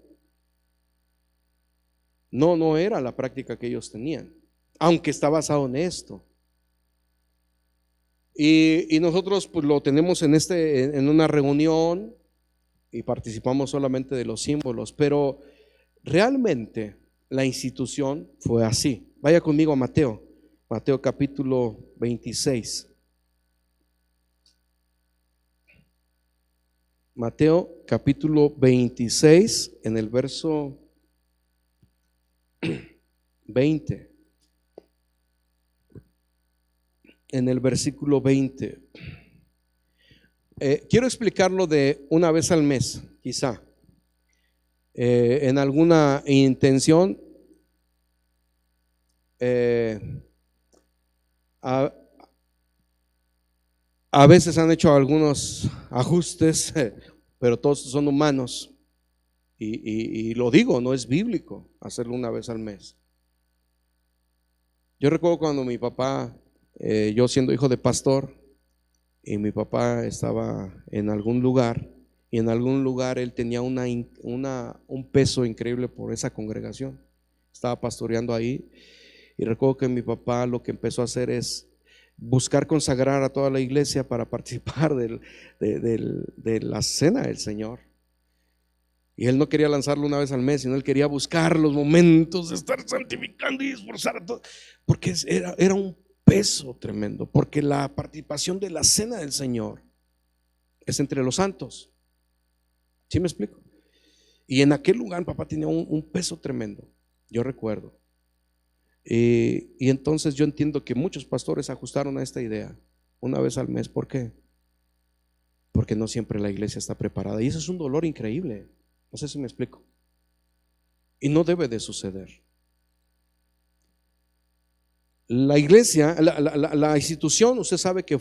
No era la práctica que ellos tenían, aunque está basado en esto. Y nosotros pues lo tenemos en una reunión y participamos solamente de los símbolos, pero realmente la institución fue así. Vaya conmigo a Mateo capítulo 26. Mateo capítulo 26 en el verso 20. En el versículo 20. Quiero explicarlo de una vez al mes, quizá. En alguna intención. A veces han hecho algunos ajustes, pero todos son humanos. Y lo digo, no es bíblico hacerlo una vez al mes. Yo recuerdo cuando mi papá, yo siendo hijo de pastor, y mi papá estaba en algún lugar, y en algún lugar él tenía un peso increíble por esa congregación. Estaba pastoreando ahí, y recuerdo que mi papá lo que empezó a hacer es buscar consagrar a toda la iglesia para participar de la cena del Señor. Y él no quería lanzarlo una vez al mes, sino él quería buscar los momentos de estar santificando y esforzar a todo, porque era un peso tremendo, porque la participación de la cena del Señor es entre los santos. ¿Sí me explico? Y en aquel lugar papá tenía un peso tremendo, yo recuerdo. Y entonces yo entiendo que muchos pastores ajustaron a esta idea una vez al mes. ¿Por qué? Porque no siempre la iglesia está preparada, y eso es un dolor increíble. No sé si me explico. Y no debe de suceder. La iglesia, la institución, usted sabe que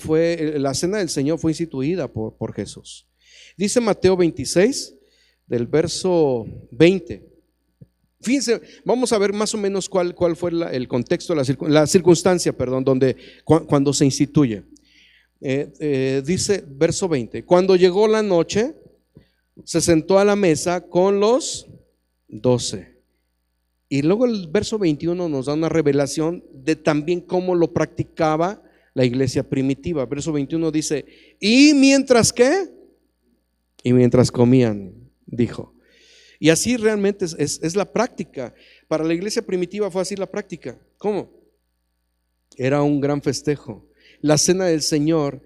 la cena del Señor fue instituida por Jesús. Dice Mateo 26, del verso 20. Fíjense, vamos a ver más o menos cuál fue el contexto, la circunstancia, donde cuando se instituye. Dice verso 20: cuando llegó la noche, se sentó a la mesa con los 12. Y luego el verso 21 nos da una revelación de también cómo lo practicaba la iglesia primitiva. Verso 21 dice: y mientras que, y mientras comían, dijo. Y así realmente es la práctica. Para la iglesia primitiva fue así la práctica. ¿Cómo? Era un gran festejo. La cena del Señor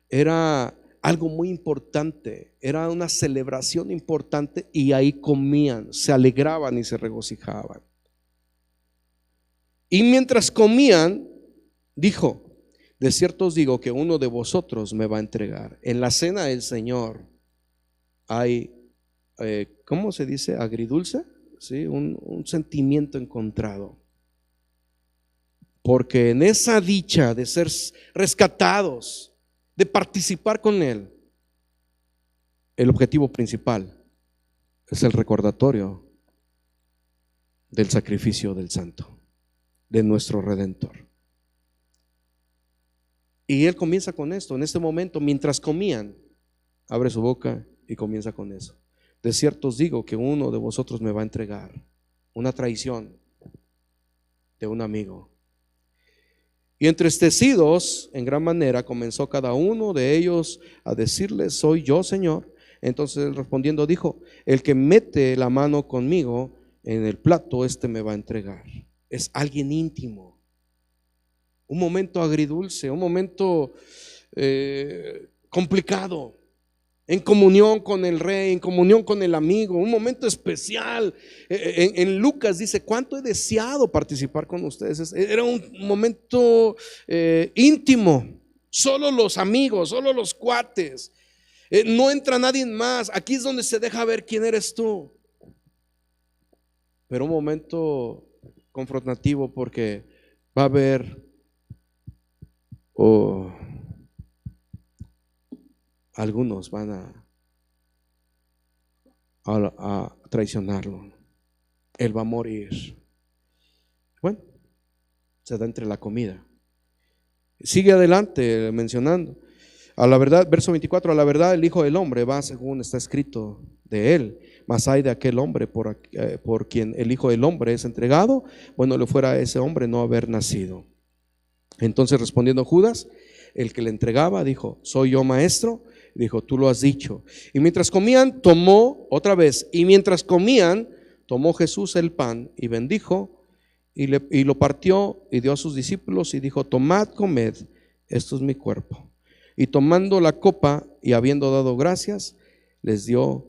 era algo muy importante, era una celebración importante, y ahí comían, se alegraban y se regocijaban. Y mientras comían, dijo: de cierto os digo que uno de vosotros me va a entregar. En la cena del Señor hay, ¿cómo se dice? Agridulce, ¿sí? Un sentimiento encontrado. Porque en esa dicha de ser rescatados, de participar con Él, el objetivo principal es el recordatorio del sacrificio del Santo, de nuestro Redentor. Y Él comienza con esto, en este momento, mientras comían, abre su boca y comienza con eso. De cierto os digo que uno de vosotros me va a entregar. Una traición de un amigo. Y entristecidos en gran manera comenzó cada uno de ellos a decirle: soy yo, Señor. Entonces él respondiendo dijo: el que mete la mano conmigo en el plato, este me va a entregar. Es alguien íntimo. Un momento agridulce, un momento complicado, en comunión con el rey, en comunión con el amigo, un momento especial. En Lucas dice: cuánto he deseado participar con ustedes. Era un momento íntimo, solo los amigos, solo los cuates, no entra nadie más. Aquí es donde se deja ver quién eres tú. Pero un momento confrontativo, porque va a haber algunos van a traicionarlo. Él va a morir. Bueno, se da entre la comida. Sigue adelante mencionando: a la verdad, verso 24, a la verdad el Hijo del Hombre va según está escrito de él, mas hay de aquel hombre por quien el Hijo del Hombre es entregado. Bueno le fuera a ese hombre no haber nacido. Entonces respondiendo Judas, el que le entregaba, dijo: soy yo, maestro. Dijo: tú lo has dicho. Y mientras comían, tomó otra vez, y mientras comían, tomó Jesús el pan y bendijo y lo partió y dio a sus discípulos y dijo: tomad, comed, esto es mi cuerpo. Y tomando la copa y habiendo dado gracias, les dio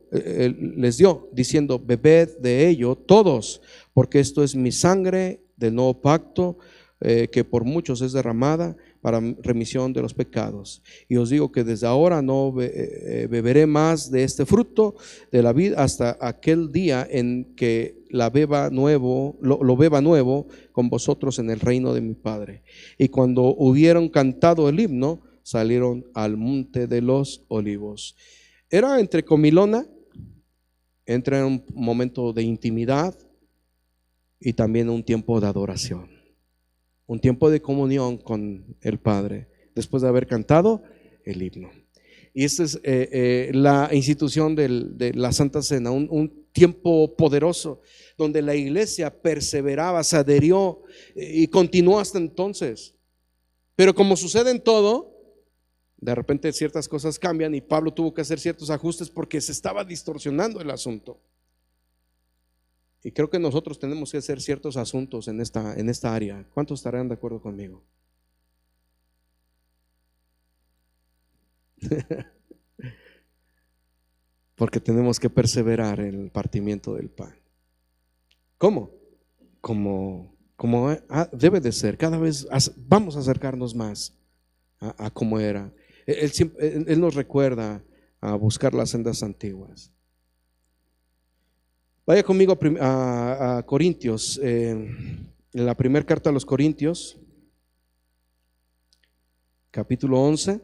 diciendo: bebed de ello todos, porque esto es mi sangre del nuevo pacto, que por muchos es derramada para remisión de los pecados. Y os digo que desde ahora no beberé más de este fruto de la vid hasta aquel día en que lo beba nuevo con vosotros en el reino de mi Padre. Y cuando hubieron cantado el himno, salieron al monte de los olivos. Era entre comilona, entre un momento de intimidad y también un tiempo de adoración, un tiempo de comunión con el Padre, después de haber cantado el himno. Y esta es la institución de la Santa Cena, un tiempo poderoso donde la iglesia perseveraba, se adherió y continuó hasta entonces. Pero como sucede en todo, de repente ciertas cosas cambian y Pablo tuvo que hacer ciertos ajustes porque se estaba distorsionando el asunto. Y creo que nosotros tenemos que hacer ciertos asuntos en esta área. ¿Cuántos estarán de acuerdo conmigo? Porque tenemos que perseverar en el partimiento del pan. ¿Cómo? Como debe de ser. Cada vez vamos a acercarnos más a cómo era. Él nos recuerda a buscar las sendas antiguas. Vaya conmigo a Corintios, en la primera carta a los Corintios, capítulo 11.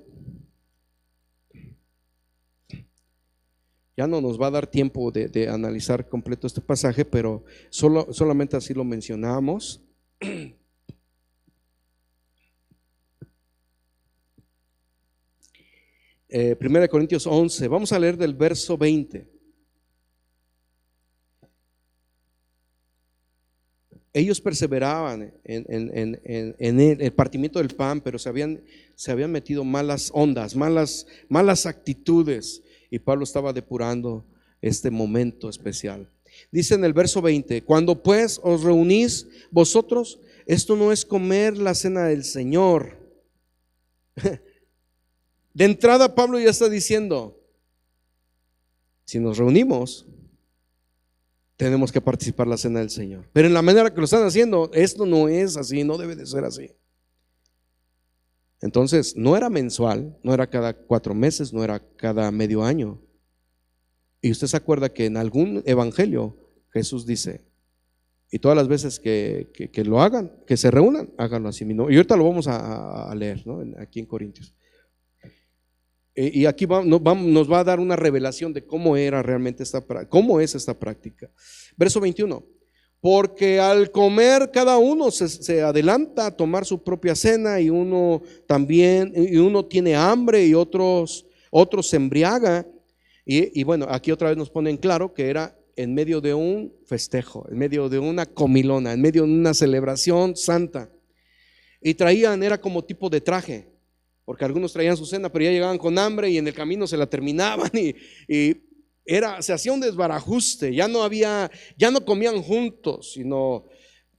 Ya no nos va a dar tiempo de analizar completo este pasaje, pero solamente así lo mencionamos. 1 Corintios 11, vamos a leer del verso 20. Ellos perseveraban en el partimiento del pan, pero se habían metido malas ondas, malas actitudes, y Pablo estaba depurando este momento especial. Dice en el verso 20: cuando pues os reunís vosotros, esto no es comer la cena del Señor. De entrada Pablo ya está diciendo, si nos reunimos, tenemos que participar la cena del Señor. Pero en la manera que lo están haciendo, esto no es así, no debe de ser así. Entonces, no era mensual, no era cada 4 meses, no era cada medio año. Y usted se acuerda que en algún evangelio Jesús dice, y todas las veces que lo hagan, que se reúnan, háganlo así mismo. Y ahorita lo vamos a leer, ¿no? Aquí en Corintios. Y aquí nos va a dar una revelación de cómo era realmente cómo es esta práctica. Verso 21: porque al comer cada uno se adelanta a tomar su propia cena, y uno tiene hambre y otros se embriaga. Y bueno, aquí otra vez nos ponen claro que era en medio de un festejo, en medio de una comilona, en medio de una celebración santa. Y era como tipo de traje, porque algunos traían su cena, pero ya llegaban con hambre y en el camino se la terminaban, y se hacía un desbarajuste. Ya no comían juntos, sino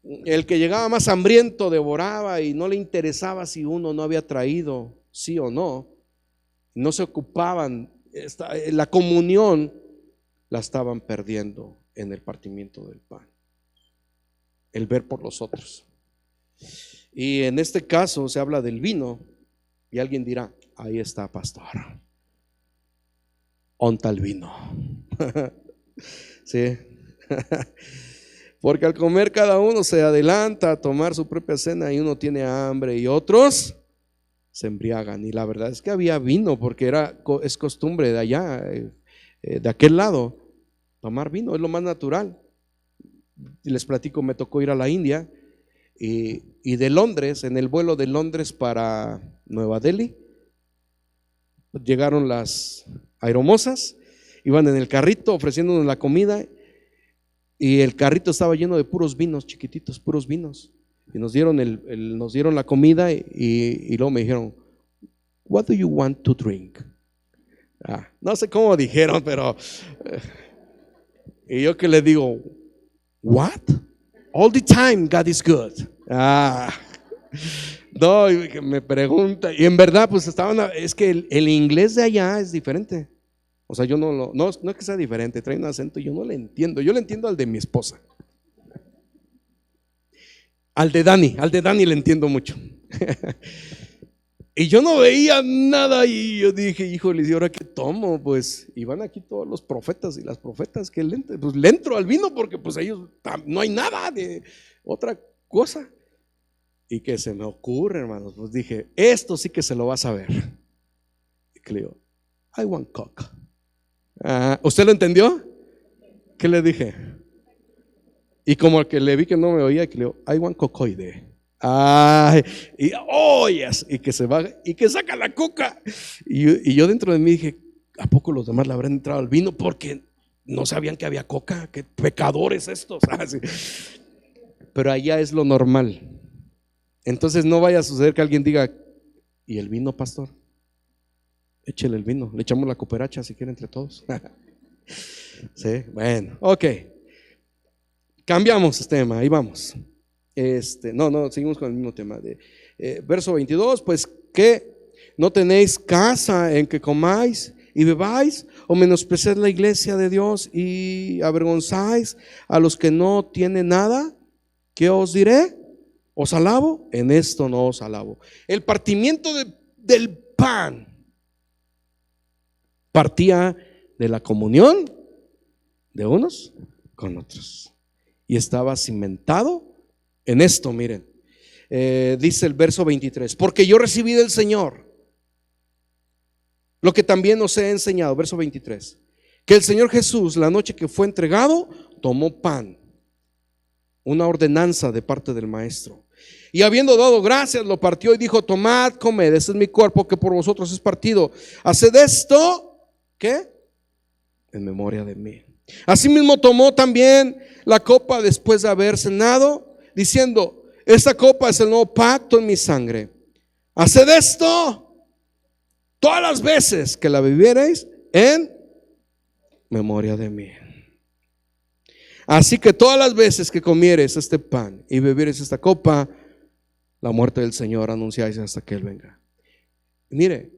el que llegaba más hambriento devoraba, y no le interesaba si uno no había traído, sí o no. No se ocupaban. La comunión la estaban perdiendo en el partimiento del pan, el ver por los otros. Y en este caso se habla del vino, y alguien dirá, ahí está, pastor, onta el vino. Sí. Porque al comer cada uno se adelanta a tomar su propia cena, y uno tiene hambre y otros se embriagan. Y la verdad es que había vino, porque es costumbre de allá, de aquel lado, tomar vino, es lo más natural. Y les platico, me tocó ir a la India, y de Londres, en el vuelo de Londres para Nueva Delhi, llegaron las aeromosas, iban en el carrito ofreciéndonos la comida, y el carrito estaba lleno de puros vinos chiquititos, puros vinos. Y nos dieron la comida, y luego me dijeron, what do you want to drink? No sé cómo dijeron, pero y yo que le digo, what? All the time God is good. No, y me pregunta, y en verdad pues es que el inglés de allá es diferente. O sea, yo no es que sea diferente, trae un acento, yo no le entiendo. Yo le entiendo al de mi esposa, al de Dani le entiendo mucho. Y yo no veía nada, y yo dije, híjole, ¿y ahora qué tomo? Pues, y van aquí todos los profetas y las profetas, que pues le entro al vino, porque pues ellos no hay nada de otra cosa. Y que se me ocurre, hermanos, pues dije, esto sí que se lo vas a ver. Y que le digo, I want coke. ¿Usted lo entendió? ¿Qué le dije? Y como que le vi que no me oía, que le digo, I want cocoide. Y que se va y que saca la coca. Y yo dentro de mí dije, ¿a poco los demás le habrán entrado al vino porque no sabían que había coca? ¿Qué pecadores estos? Sí. Pero allá es lo normal. Entonces no vaya a suceder que alguien diga, ¿y el vino, pastor? Échele el vino, le echamos la cooperacha si quiere entre todos. Sí, bueno, ok. Cambiamos este tema, ahí vamos. Seguimos con el mismo tema verso 22, pues que no tenéis casa en que comáis y bebáis, o menospreciáis la iglesia de Dios y avergonzáis a los que no tienen nada. ¿Qué os diré? ¿Os alabo? En esto no os alabo. El partimiento del pan partía de la comunión de unos con otros, y estaba cimentado en esto. Miren, dice el verso 23, porque yo recibí del Señor lo que también os he enseñado. Verso 23, que el Señor Jesús, la noche que fue entregado, tomó pan, una ordenanza de parte del maestro, Y habiendo dado gracias, lo partió y dijo: tomad, comed, este es mi cuerpo que por vosotros es partido. Haced esto, ¿qué? En memoria de mí. Asimismo tomó también la copa después de haber cenado, diciendo: esta copa es el nuevo pacto en mi sangre. Haced esto todas las veces que la bebiereis en memoria de mí. Así que todas las veces que comiereis este pan y bebiereis esta copa, la muerte del Señor anunciáis hasta que Él venga. Mire,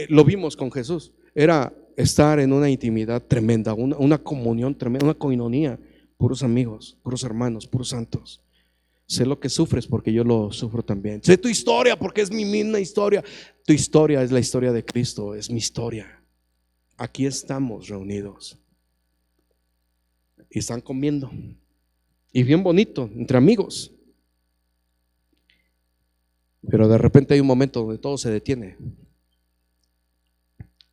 lo vimos con Jesús. Era estar en una intimidad tremenda, una comunión tremenda, una coinonía, puros amigos, puros hermanos, puros santos. Sé lo que sufres porque yo lo sufro también. Sé tu historia porque es mi misma historia. Tu historia es la historia de Cristo, es mi historia. Aquí estamos reunidos y están comiendo, y bien bonito, entre amigos. Pero de repente hay un momento donde todo se detiene.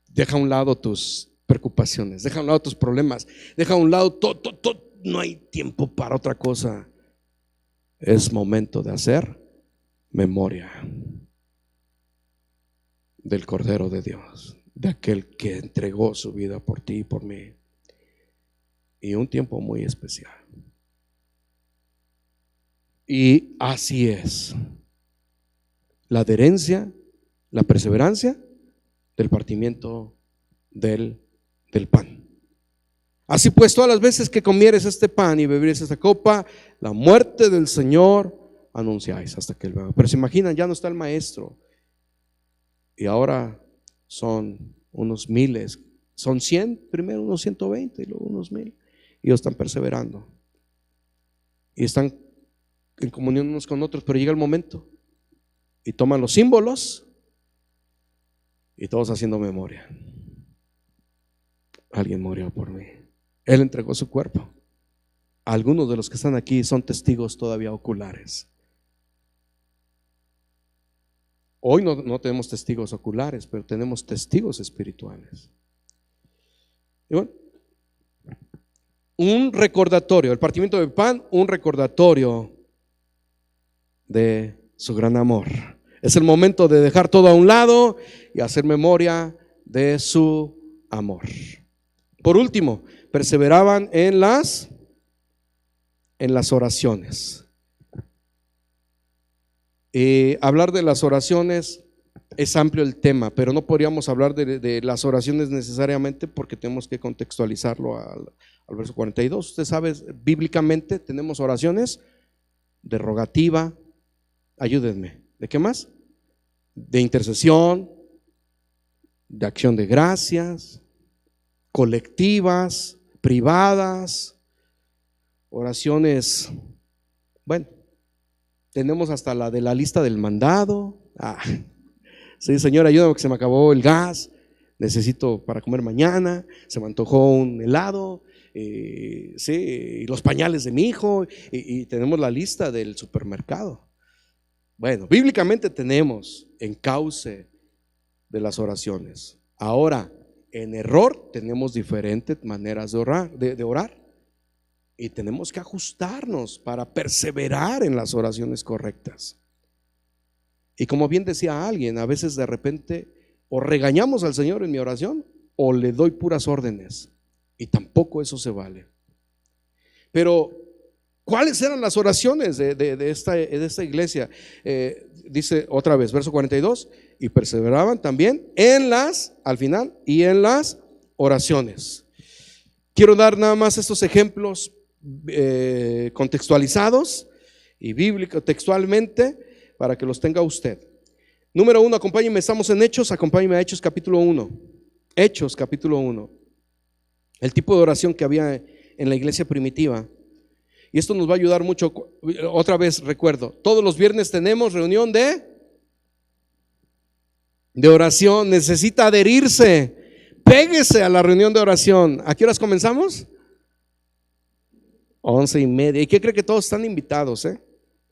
Deja a un lado tus preocupaciones, deja a un lado tus problemas, deja a un lado todo. No hay tiempo para otra cosa. Es momento de hacer memoria del Cordero de Dios, de aquel que entregó su vida por ti y por mí. Y un tiempo muy especial. Y así es la adherencia, la perseverancia del partimiento del pan. Así pues, todas las veces que comieres este pan y bebieres esta copa, la muerte del Señor anunciáis hasta que Él venga. Pero se imaginan, ya no está el maestro, y ahora son unos miles, son 100, primero unos 120 y luego unos 1000. Y ellos están perseverando y están en comunión unos con otros, pero llega el momento y toman los símbolos y todos haciendo memoria. Alguien murió por mí, Él entregó su cuerpo. Algunos de los que están aquí son testigos todavía oculares. Hoy no tenemos testigos oculares, pero tenemos testigos espirituales. Y bueno, un recordatorio, el partimiento del pan, un recordatorio de su gran amor. Es el momento de dejar todo a un lado y hacer memoria de su amor. Por último, perseveraban en las oraciones. Hablar de las oraciones es amplio el tema, pero no podríamos hablar de las oraciones necesariamente porque tenemos que contextualizarlo al verso 42. Usted sabe, bíblicamente tenemos oraciones de rogativa, ayúdenme, ¿de qué más? De intercesión, de acción de gracias, colectivas, privadas, oraciones, bueno, tenemos hasta la de la lista del mandado. Sí, Señor, ayúdame que se me acabó el gas, necesito para comer mañana, se me antojó un helado, sí, y los pañales de mi hijo, y tenemos la lista del supermercado. Bueno, bíblicamente tenemos encauce de las oraciones. Ahora, en error tenemos diferentes maneras de orar, y tenemos que ajustarnos para perseverar en las oraciones correctas. Y como bien decía alguien, a veces de repente o regañamos al Señor en mi oración o le doy puras órdenes, y tampoco eso se vale. Pero ¿cuáles eran las oraciones de esta iglesia? Dice otra vez, verso 42, y perseveraban también en al final, y en las oraciones. Quiero dar nada más estos ejemplos contextualizados y bíblicos textualmente para que los tenga usted. Número 1, acompáñenme, estamos en Hechos, acompáñenme a Hechos capítulo 1. Hechos capítulo 1. El tipo de oración que había en la iglesia primitiva. Y esto nos va a ayudar mucho. Otra vez recuerdo, todos los viernes tenemos reunión de oración. Necesita adherirse. Péguese a la reunión de oración. ¿A qué horas comenzamos? 11:30. ¿Y qué cree? Que todos están invitados,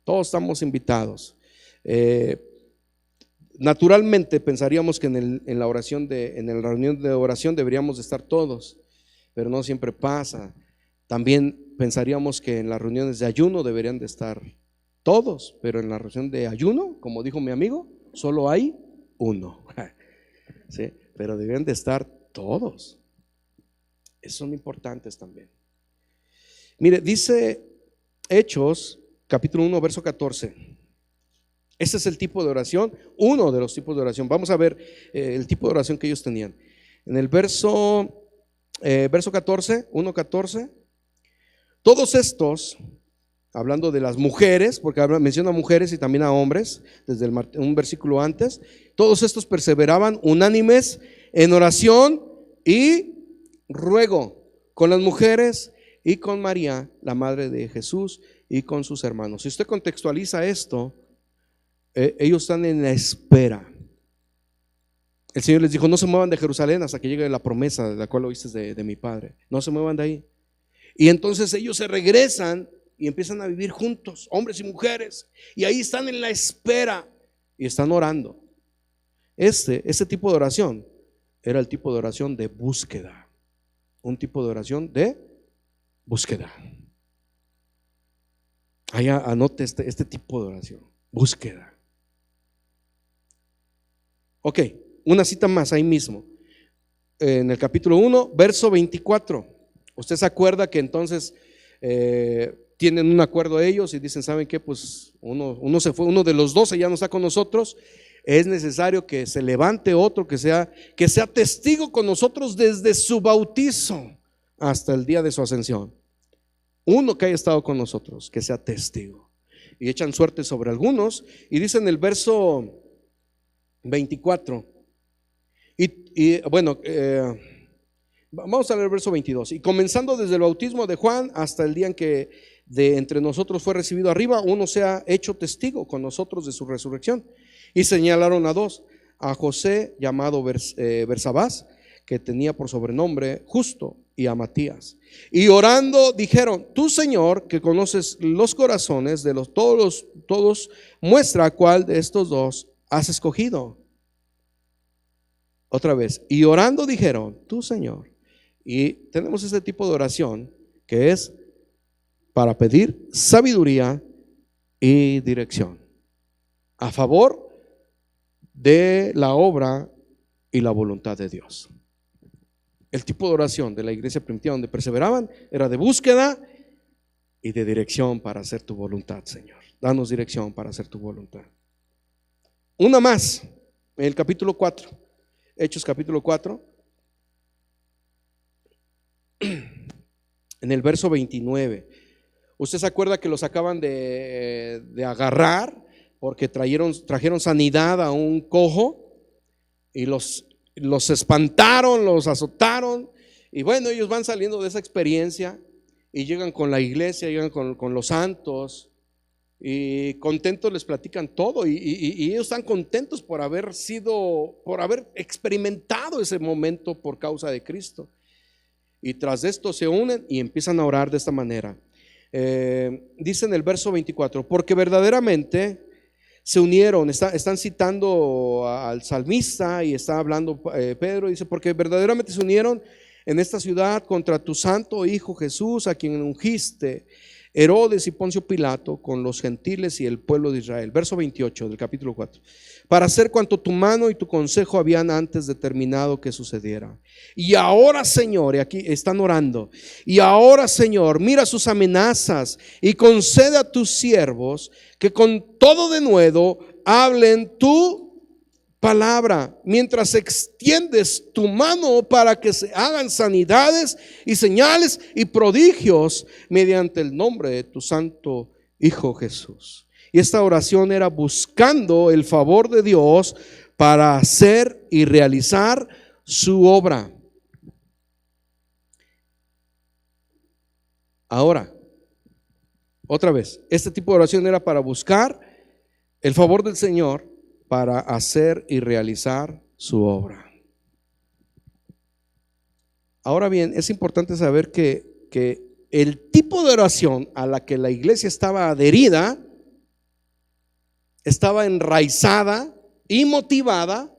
Todos estamos invitados. Naturalmente pensaríamos que en la reunión de oración deberíamos de estar todos, pero no siempre pasa. También pensaríamos que en las reuniones de ayuno deberían de estar todos, pero en la oración de ayuno, como dijo mi amigo, solo hay uno. ¿Sí? Pero deben de estar todos. Esos son importantes también. Mire, dice Hechos, capítulo 1, verso 14. Ese es el tipo de oración, uno de los tipos de oración. Vamos a ver el tipo de oración que ellos tenían. En el verso 14, 1:14, todos estos, hablando de las mujeres, porque menciona mujeres y también a hombres, desde un versículo antes, todos estos perseveraban unánimes en oración y ruego con las mujeres y con María, la madre de Jesús, y con sus hermanos. Si usted contextualiza esto, ellos están en la espera. El Señor les dijo: no se muevan de Jerusalén hasta que llegue la promesa de la cual oíste de mi Padre. No se muevan de ahí. Y entonces ellos se regresan y empiezan a vivir juntos, hombres y mujeres, y ahí están en la espera y están orando. Este tipo de oración era el tipo de oración de búsqueda, un tipo de oración de búsqueda. Allá anote este tipo de oración, búsqueda. Ok, una cita más ahí mismo, en el capítulo 1, verso 24. Usted se acuerda que entonces tienen un acuerdo ellos y dicen: ¿saben qué? Pues uno se fue, uno de los 12 ya no está con nosotros. Es necesario que se levante otro que sea testigo con nosotros desde su bautizo hasta el día de su ascensión. Uno que haya estado con nosotros, que sea testigo. Y echan suerte sobre algunos y dicen el verso 24. Y bueno, vamos a leer el verso 22. Y comenzando desde el bautismo de Juan hasta el día en que de entre nosotros fue recibido arriba, uno se ha hecho testigo con nosotros de su resurrección. Y señalaron a dos: a José, llamado Bersabás, que tenía por sobrenombre Justo, y a Matías. Y orando dijeron: tú, Señor, que conoces los corazones de todos, muestra cuál de estos dos has escogido. Otra vez, y orando dijeron: tú, Señor. Y tenemos este tipo de oración que es para pedir sabiduría y dirección a favor de la obra y la voluntad de Dios. El tipo de oración de la iglesia primitiva donde perseveraban era de búsqueda y de dirección para hacer tu voluntad, Señor. Danos dirección para hacer tu voluntad. Una más, en el capítulo 4, Hechos capítulo 4, en el verso 29. Usted se acuerda que los acaban de agarrar porque trajeron sanidad a un cojo y los espantaron, los azotaron. Y bueno, ellos van saliendo de esa experiencia y llegan con la iglesia, llegan con los santos y contentos les platican todo. Y ellos están contentos por haber experimentado ese momento por causa de Cristo. Y tras esto se unen y empiezan a orar de esta manera. Dice en el verso 24: porque verdaderamente se unieron. Están citando al salmista y está hablando Pedro. Dice: porque verdaderamente se unieron en esta ciudad contra tu santo Hijo Jesús, a quien ungiste Herodes y Poncio Pilato con los gentiles y el pueblo de Israel. Verso 28 del capítulo 4: para hacer cuanto tu mano y tu consejo habían antes determinado que sucediera. Y ahora, Señor, y aquí están orando, y ahora, Señor, mira sus amenazas y concede a tus siervos que con todo denuedo hablen tu palabra, mientras extiendes tu mano para que se hagan sanidades y señales y prodigios mediante el nombre de tu santo Hijo Jesús. Y esta oración era buscando el favor de Dios para hacer y realizar su obra. Ahora, otra vez, este tipo de oración era para buscar el favor del Señor para hacer y realizar su obra. Ahora bien, es importante saber que el tipo de oración a la que la iglesia estaba adherida estaba enraizada y motivada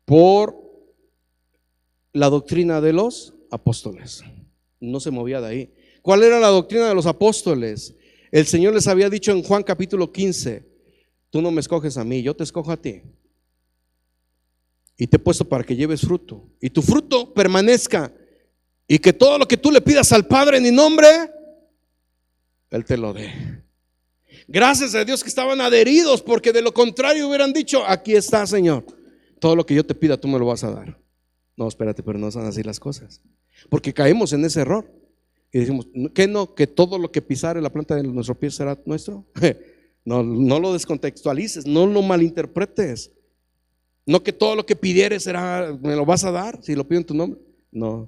por la doctrina de los apóstoles. No se movía de ahí. ¿Cuál era la doctrina de los apóstoles? El Señor les había dicho en Juan capítulo 15: tú no me escoges a mí, yo te escojo a ti. Y te he puesto para que lleves fruto, y tu fruto permanezca, y que todo lo que tú le pidas al Padre en mi nombre, Él te lo dé. Gracias a Dios que estaban adheridos, porque de lo contrario hubieran dicho: aquí está, Señor, todo lo que yo te pida tú me lo vas a dar. No, espérate, pero no son así las cosas, porque caemos en ese error y decimos: ¿qué no? Que todo lo que pisare la planta de nuestro pie será nuestro. No, no lo descontextualices, no lo malinterpretes. No que todo lo que pidieres será, me lo vas a dar si lo pido en tu nombre. No,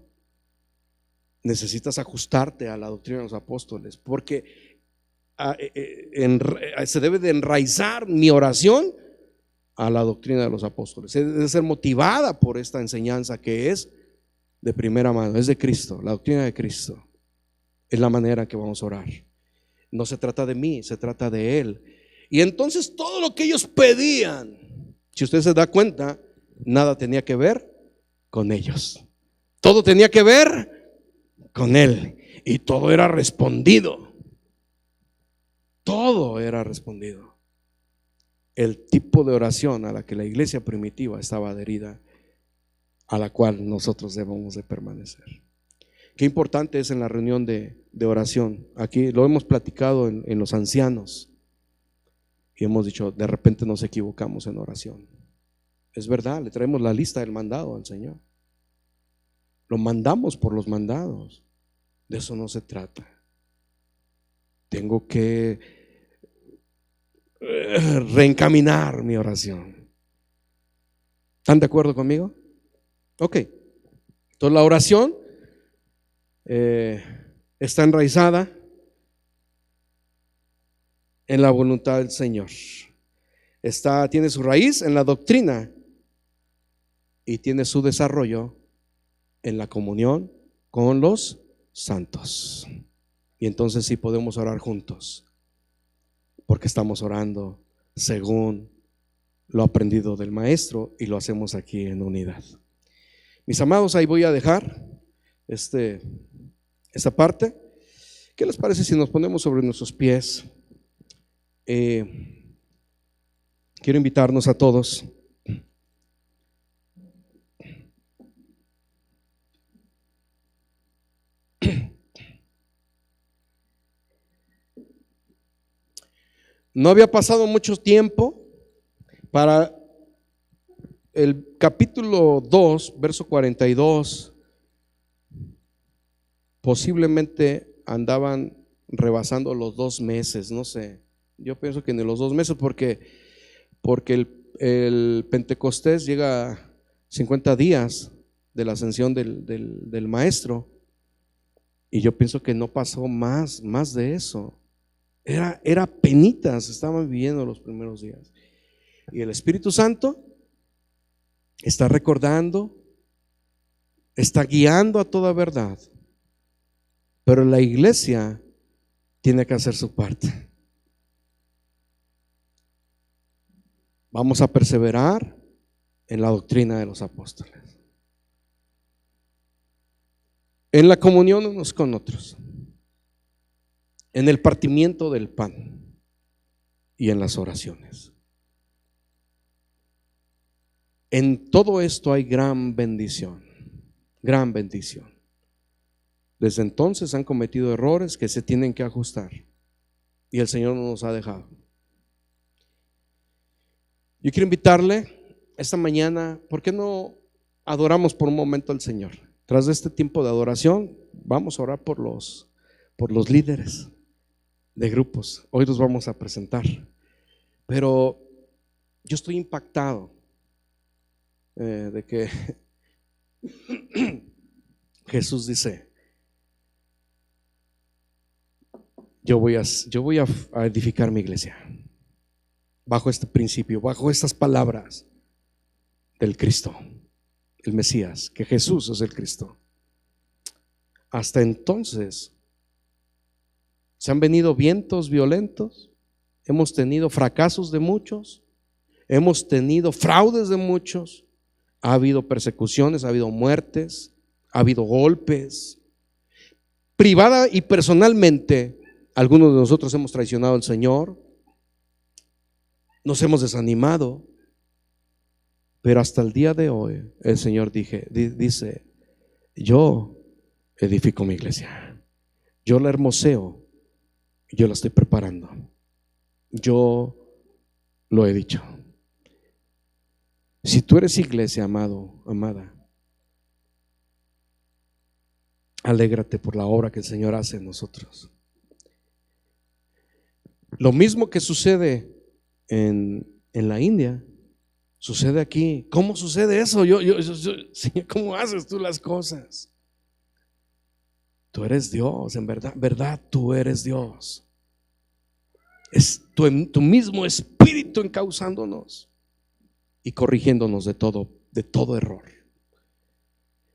necesitas ajustarte a la doctrina de los apóstoles, porque se debe de enraizar mi oración a la doctrina de los apóstoles. Debe ser motivada por esta enseñanza que es de primera mano, es de Cristo. La doctrina de Cristo es la manera que vamos a orar. No se trata de mí, se trata de Él. Y entonces todo lo que ellos pedían, si usted se da cuenta, nada tenía que ver con ellos. Todo tenía que ver con Él. Y todo era respondido. Todo era respondido. El tipo de oración a la que la iglesia primitiva estaba adherida, a la cual nosotros debemos de permanecer. Qué importante es en la reunión de oración. Aquí lo hemos platicado en los ancianos y hemos dicho: de repente nos equivocamos en oración. Es verdad, le traemos la lista del mandado al Señor. Lo mandamos por los mandados. De eso no se trata. Tengo que reencaminar mi oración. ¿Están de acuerdo conmigo? Ok. Entonces la oración está enraizada en la voluntad del Señor. Tiene su raíz en la doctrina y tiene su desarrollo en la comunión con los santos. Y entonces sí podemos orar juntos, porque estamos orando según lo aprendido del maestro y lo hacemos aquí en unidad. Mis amados, ahí voy a dejar esta parte. ¿Qué les parece si nos ponemos sobre nuestros pies? Quiero invitarnos a todos No había pasado mucho tiempo para el capítulo 2, verso 42. Posiblemente andaban rebasando los 2 meses, no sé. Yo pienso que ni los 2 meses, porque el Pentecostés llega a 50 días de la ascensión del maestro, y yo pienso que no pasó más de eso. Era penitas, estaban viviendo los primeros días. Y el Espíritu Santo está recordando, está guiando a toda verdad, pero la iglesia tiene que hacer su parte. Vamos a perseverar en la doctrina de los apóstoles, en la comunión unos con otros, en el partimiento del pan y en las oraciones. En todo esto hay gran bendición, gran bendición. Desde entonces han cometido errores que se tienen que ajustar, y el Señor no nos ha dejado. Yo quiero invitarle esta mañana: ¿por qué no adoramos por un momento al Señor? Tras este tiempo de adoración vamos a orar por los líderes de grupos. Hoy los vamos a presentar, pero yo estoy impactado de que Jesús dice: yo voy a edificar mi iglesia bajo este principio, bajo estas palabras del Cristo, el Mesías, que Jesús es el Cristo. Hasta entonces se han venido vientos violentos, hemos tenido fracasos de muchos, hemos tenido fraudes de muchos, ha habido persecuciones, ha habido muertes, ha habido golpes. Privada y personalmente Algunos de nosotros hemos traicionado al Señor, nos hemos desanimado, pero hasta el día de hoy el Señor dice: yo edifico mi iglesia, yo la hermoseo, yo la estoy preparando, yo lo he dicho. Si tú eres iglesia, amado, amada, alégrate por la obra que el Señor hace en nosotros. Lo mismo que sucede en la India, sucede aquí. ¿Cómo sucede eso? Señor, ¿cómo haces tú las cosas? Tú eres Dios, en verdad tú eres Dios. Es tu mismo Espíritu encauzándonos y corrigiéndonos de todo error.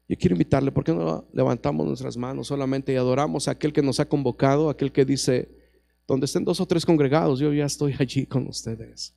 Yo quiero invitarle, ¿por qué no levantamos nuestras manos solamente y adoramos a aquel que nos ha convocado, aquel que dice: donde estén 2 o 3 congregados, yo ya estoy allí con ustedes.